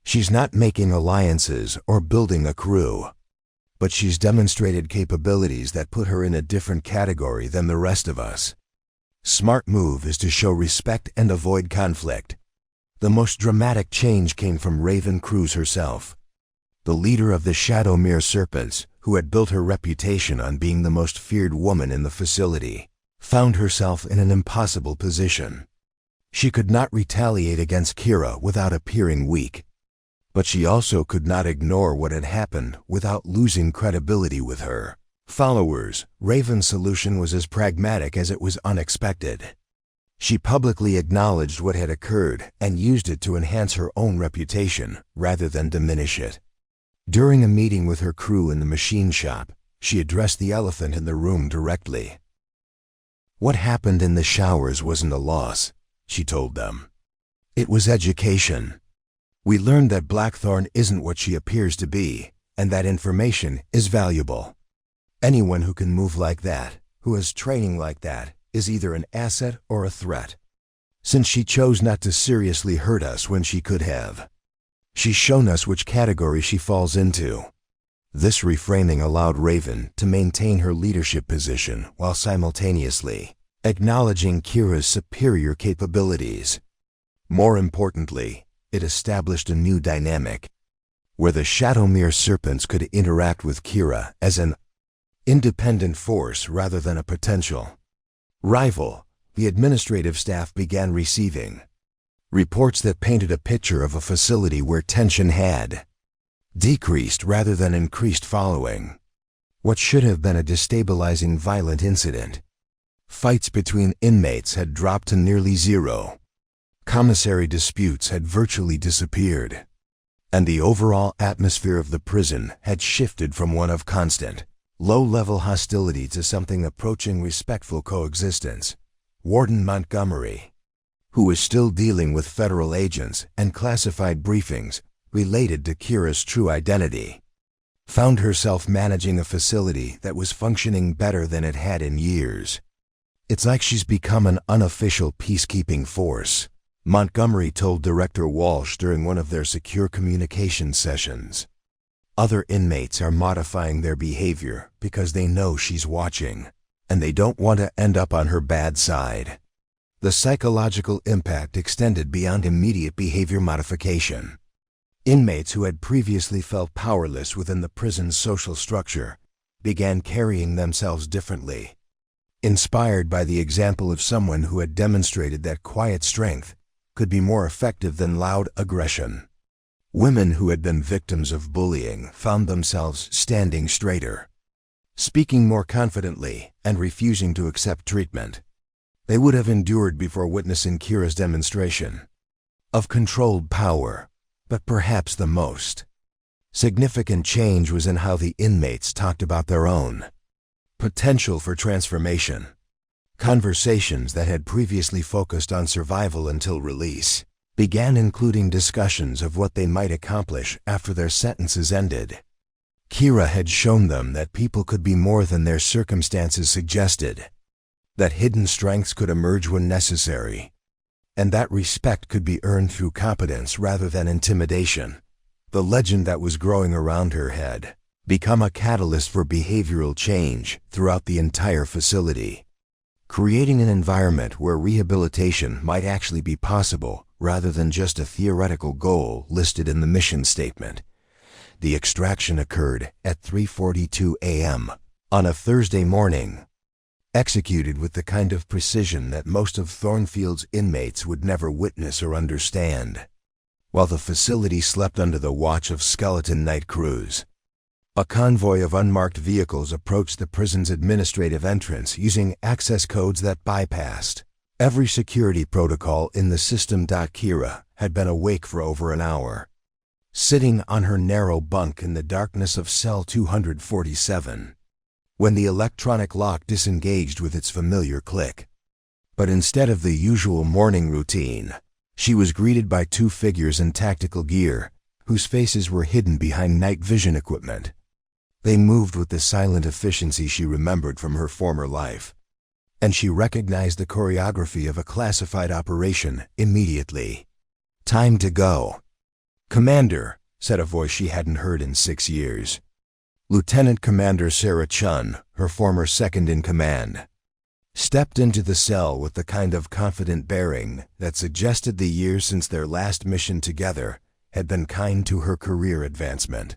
She's not making alliances or building a crew, but she's demonstrated capabilities that put her in a different category than the rest of us. Smart move is to show respect and avoid conflict. The most dramatic change came from Raven Cruz herself. The leader of the Shadowmere Serpents, who had built her reputation on being the most feared woman in the facility, found herself in an impossible position. She could not retaliate against Kira without appearing weak, but she also could not ignore what had happened without losing credibility with her followers. Raven's solution was as pragmatic as it was unexpected. She publicly acknowledged what had occurred and used it to enhance her own reputation rather than diminish it. During a meeting with her crew in the machine shop, she addressed the elephant in the room directly. What happened in the showers wasn't a loss, she told them. It was education. We learned that Blackthorn isn't what she appears to be, and that information is valuable. Anyone who can move like that, who has training like that, is either an asset or a threat. Since she chose not to seriously hurt us when she could have, she's shown us which category she falls into. This reframing allowed Raven to maintain her leadership position while simultaneously acknowledging Kira's superior capabilities. More importantly, it established a new dynamic, where the Shadowmere Serpents could interact with Kira as an independent force rather than a potential rival. The administrative staff began receiving reports that painted a picture of a facility where tension had decreased rather than increased following what should have been a destabilizing violent incident. Fights between inmates had dropped to nearly zero. Commissary disputes had virtually disappeared, and the overall atmosphere of the prison had shifted from one of constant, low-level hostility to something approaching respectful coexistence. Warden Montgomery, who was still dealing with federal agents and classified briefings related to Kira's true identity, found herself managing a facility that was functioning better than it had in years. It's like she's become an unofficial peacekeeping force, Montgomery told Director Walsh during one of their secure communications sessions. Other inmates are modifying their behavior because they know she's watching, and they don't want to end up on her bad side. The psychological impact extended beyond immediate behavior modification. Inmates who had previously felt powerless within the prison's social structure began carrying themselves differently, inspired by the example of someone who had demonstrated that quiet strength could be more effective than loud aggression. Women who had been victims of bullying found themselves standing straighter, speaking more confidently, and refusing to accept treatment they would have endured before witnessing Kira's demonstration of controlled power. But perhaps the most significant change was in how the inmates talked about their own potential for transformation. Conversations that had previously focused on survival until release began including discussions of what they might accomplish after their sentences ended. Kira had shown them that people could be more than their circumstances suggested, that hidden strengths could emerge when necessary, and that respect could be earned through competence rather than intimidation. The legend that was growing around her had become a catalyst for behavioral change throughout the entire facility, creating an environment where rehabilitation might actually be possible rather than just a theoretical goal listed in the mission statement. The extraction occurred at 3:42 a.m. on a Thursday morning, executed with the kind of precision that most of Thornfield's inmates would never witness or understand. While the facility slept under the watch of skeleton night crews, a convoy of unmarked vehicles approached the prison's administrative entrance using access codes that bypassed every security protocol in the system. Kira had been awake for over an hour, sitting on her narrow bunk in the darkness of cell 247, when the electronic lock disengaged with its familiar click. But instead of the usual morning routine, she was greeted by two figures in tactical gear, whose faces were hidden behind night vision equipment. They moved with the silent efficiency she remembered from her former life, and she recognized the choreography of a classified operation immediately. "Time to go." "Commander," said a voice she hadn't heard in 6 years. Lieutenant Commander Sarah Chun, her former second-in-command, stepped into the cell with the kind of confident bearing that suggested the years since their last mission together had been kind to her career advancement.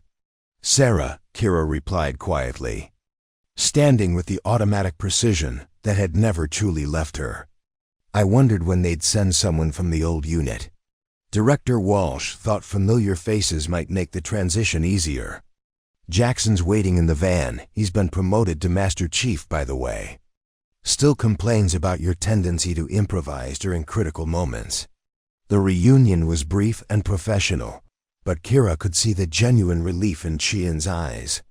"Sarah," Kira replied quietly, standing with the automatic precision that had never truly left her. "I wondered when they'd send someone from the old unit." Director Walsh thought familiar faces might make the transition easier. "Jackson's waiting in the van. He's been promoted to Master Chief, by the way. Still complains about your tendency to improvise during critical moments." The reunion was brief and professional, but Kira could see the genuine relief in Chian's eyes.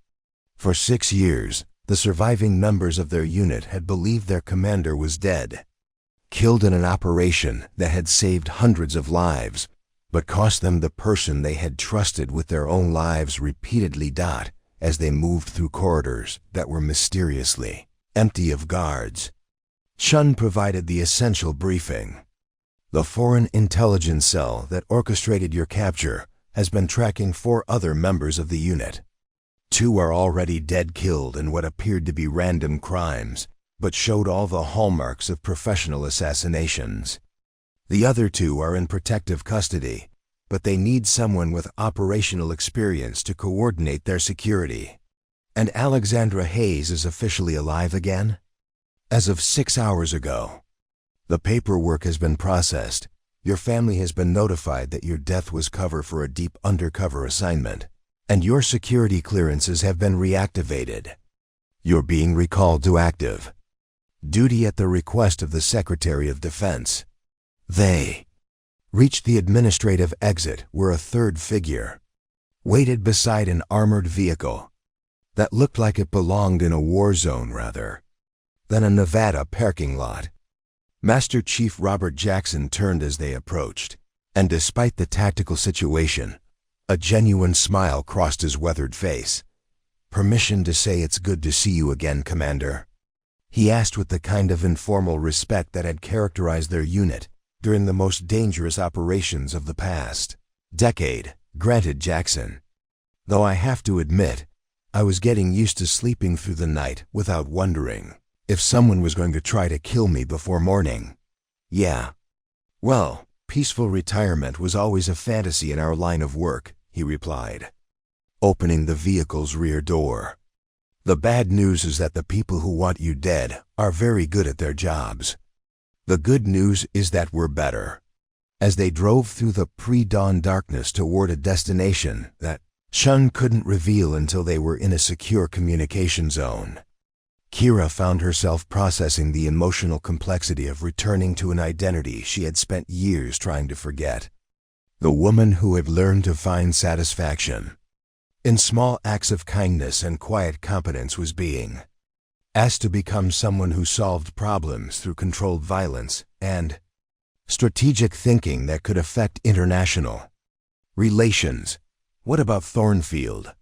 For 6 years, the surviving members of their unit had believed their commander was dead, killed in an operation that had saved hundreds of lives, but cost them the person they had trusted with their own lives repeatedly. As they moved through corridors that were mysteriously empty of guards, Chun provided the essential briefing. "The foreign intelligence cell that orchestrated your capture has been tracking 4 other members of the unit. 2 are already dead, killed in what appeared to be random crimes, but showed all the hallmarks of professional assassinations. The other 2 are in protective custody, but they need someone with operational experience to coordinate their security." "And Alexandra Hayes is officially alive again?" "As of 6 hours ago. The paperwork has been processed. Your family has been notified that your death was cover for a deep undercover assignment, and your security clearances have been reactivated. You're being recalled to active duty at the request of the Secretary of Defense." They reached the administrative exit where a third figure waited beside an armored vehicle that looked like it belonged in a war zone rather than a Nevada parking lot. Master Chief Robert Jackson turned as they approached, and despite the tactical situation, a genuine smile crossed his weathered face. "Permission to say it's good to see you again, Commander?" he asked with the kind of informal respect that had characterized their unit during the most dangerous operations of the past decade. "Granted, Jackson. Though I have to admit, I was getting used to sleeping through the night without wondering if someone was going to try to kill me before morning." "Yeah. Well, peaceful retirement was always a fantasy in our line of work," he replied, opening the vehicle's rear door. "The bad news is that the people who want you dead are very good at their jobs. The good news is that we're better. As they drove through the pre-dawn darkness toward a destination that Shun couldn't reveal until they were in a secure communication zone, Kira found herself processing the emotional complexity of returning to an identity she had spent years trying to forget. The woman who had learned to find satisfaction in small acts of kindness and quiet competence was being asked to become someone who solved problems through controlled violence and strategic thinking that could affect international relations. "What about Thornfield?"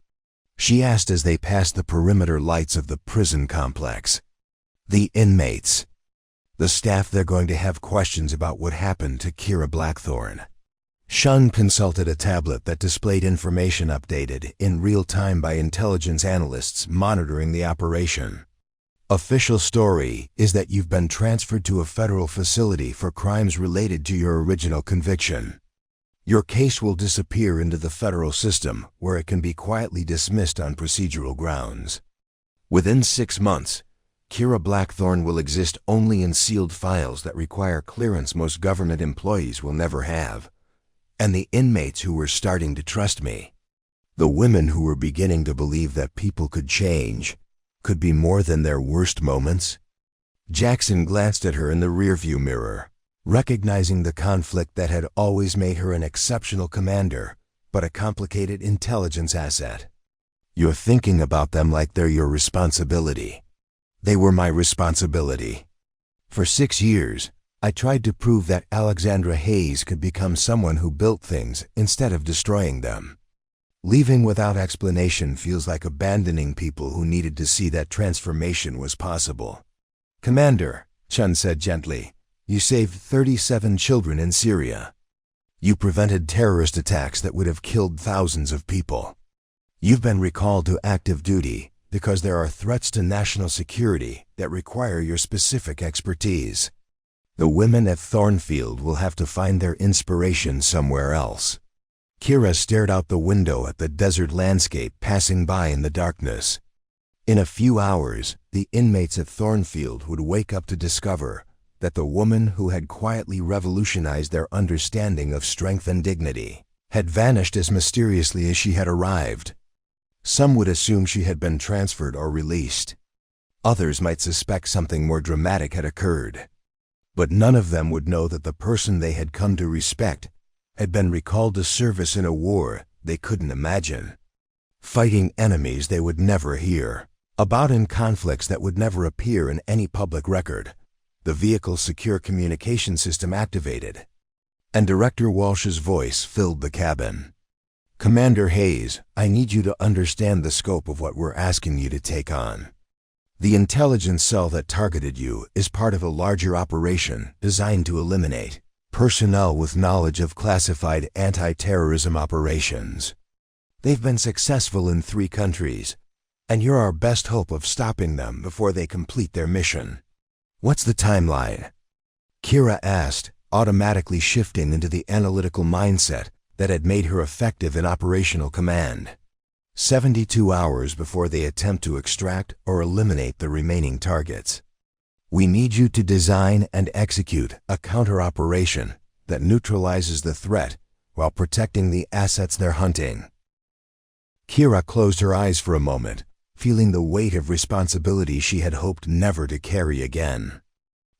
she asked as they passed the perimeter lights of the prison complex. "The inmates. The staff, they're going to have questions about what happened to Kira Blackthorne." Shun consulted a tablet that displayed information updated in real time by intelligence analysts monitoring the operation. "Official story is that you've been transferred to a federal facility for crimes related to your original conviction. Your case will disappear into the federal system, where it can be quietly dismissed on procedural grounds. Within 6 months, Kira Blackthorne will exist only in sealed files that require clearance most government employees will never have. And the inmates who were starting to trust me, the women who were beginning to believe that people could change, could be more than their worst moments." Jackson glanced at her in the rearview mirror, recognizing the conflict that had always made her an exceptional commander, but a complicated intelligence asset. "You're thinking about them like they're your responsibility." "They were my responsibility. For 6 years, I tried to prove that Alexandra Hayes could become someone who built things instead of destroying them. Leaving without explanation feels like abandoning people who needed to see that transformation was possible." "Commander," Chun said gently, "you saved 37 children in Syria. You prevented terrorist attacks that would have killed thousands of people. You've been recalled to active duty because there are threats to national security that require your specific expertise. The women at Thornfield will have to find their inspiration somewhere else." Kira stared out the window at the desert landscape passing by in the darkness. In a few hours, the inmates at Thornfield would wake up to discover that the woman who had quietly revolutionized their understanding of strength and dignity had vanished as mysteriously as she had arrived. Some would assume she had been transferred or released. Others might suspect something more dramatic had occurred. But none of them would know that the person they had come to respect had been recalled to service in a war they couldn't imagine, fighting enemies they would never hear about, in conflicts that would never appear in any public record. The vehicle's secure communication system activated, and Director Walsh's voice filled the cabin. "Commander Hayes, I need you to understand the scope of what we're asking you to take on. The intelligence cell that targeted you is part of a larger operation designed to eliminate personnel with knowledge of classified anti-terrorism operations. They've been successful in 3 countries, and you're our best hope of stopping them before they complete their mission." "What's the timeline?" Kira asked, automatically shifting into the analytical mindset that had made her effective in operational command. 72 hours before they attempt to extract or eliminate the remaining targets. "We need you to design and execute a counter-operation that neutralizes the threat while protecting the assets they're hunting." Kira closed her eyes for a moment, feeling the weight of responsibility she had hoped never to carry again.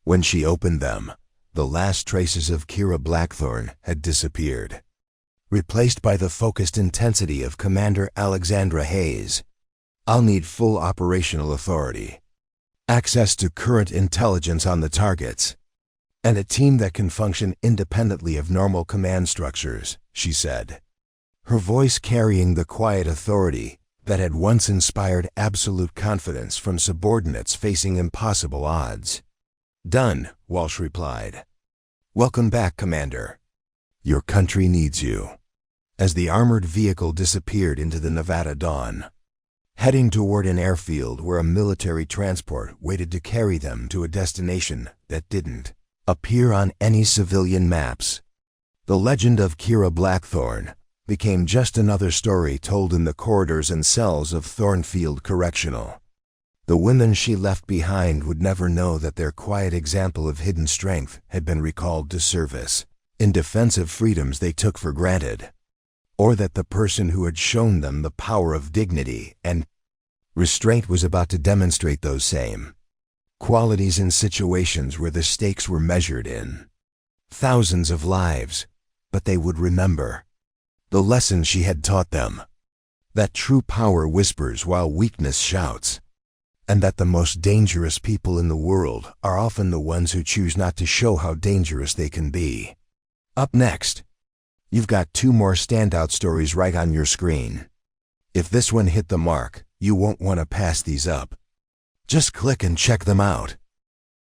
When she opened them, the last traces of Kira Blackthorne had disappeared, replaced by the focused intensity of Commander Alexandra Hayes. "I'll need full operational authority, access to current intelligence on the targets, and a team that can function independently of normal command structures," she said, her voice carrying the quiet authority that had once inspired absolute confidence from subordinates facing impossible odds. "Done," Walsh replied. "Welcome back, Commander. Your country needs you." As the armored vehicle disappeared into the Nevada dawn, heading toward an airfield where a military transport waited to carry them to a destination that didn't appear on any civilian maps, the legend of Kira Blackthorne became just another story told in the corridors and cells of Thornfield Correctional. The women she left behind would never know that their quiet example of hidden strength had been recalled to service in defense of freedoms they took for granted, or that the person who had shown them the power of dignity and restraint was about to demonstrate those same qualities in situations where the stakes were measured in thousands of lives, but they would remember the lesson she had taught them, that true power whispers while weakness shouts, and that the most dangerous people in the world are often the ones who choose not to show how dangerous they can be. Up next, you've got 2 more standout stories right on your screen. If this one hit the mark, you won't want to pass these up. Just click and check them out.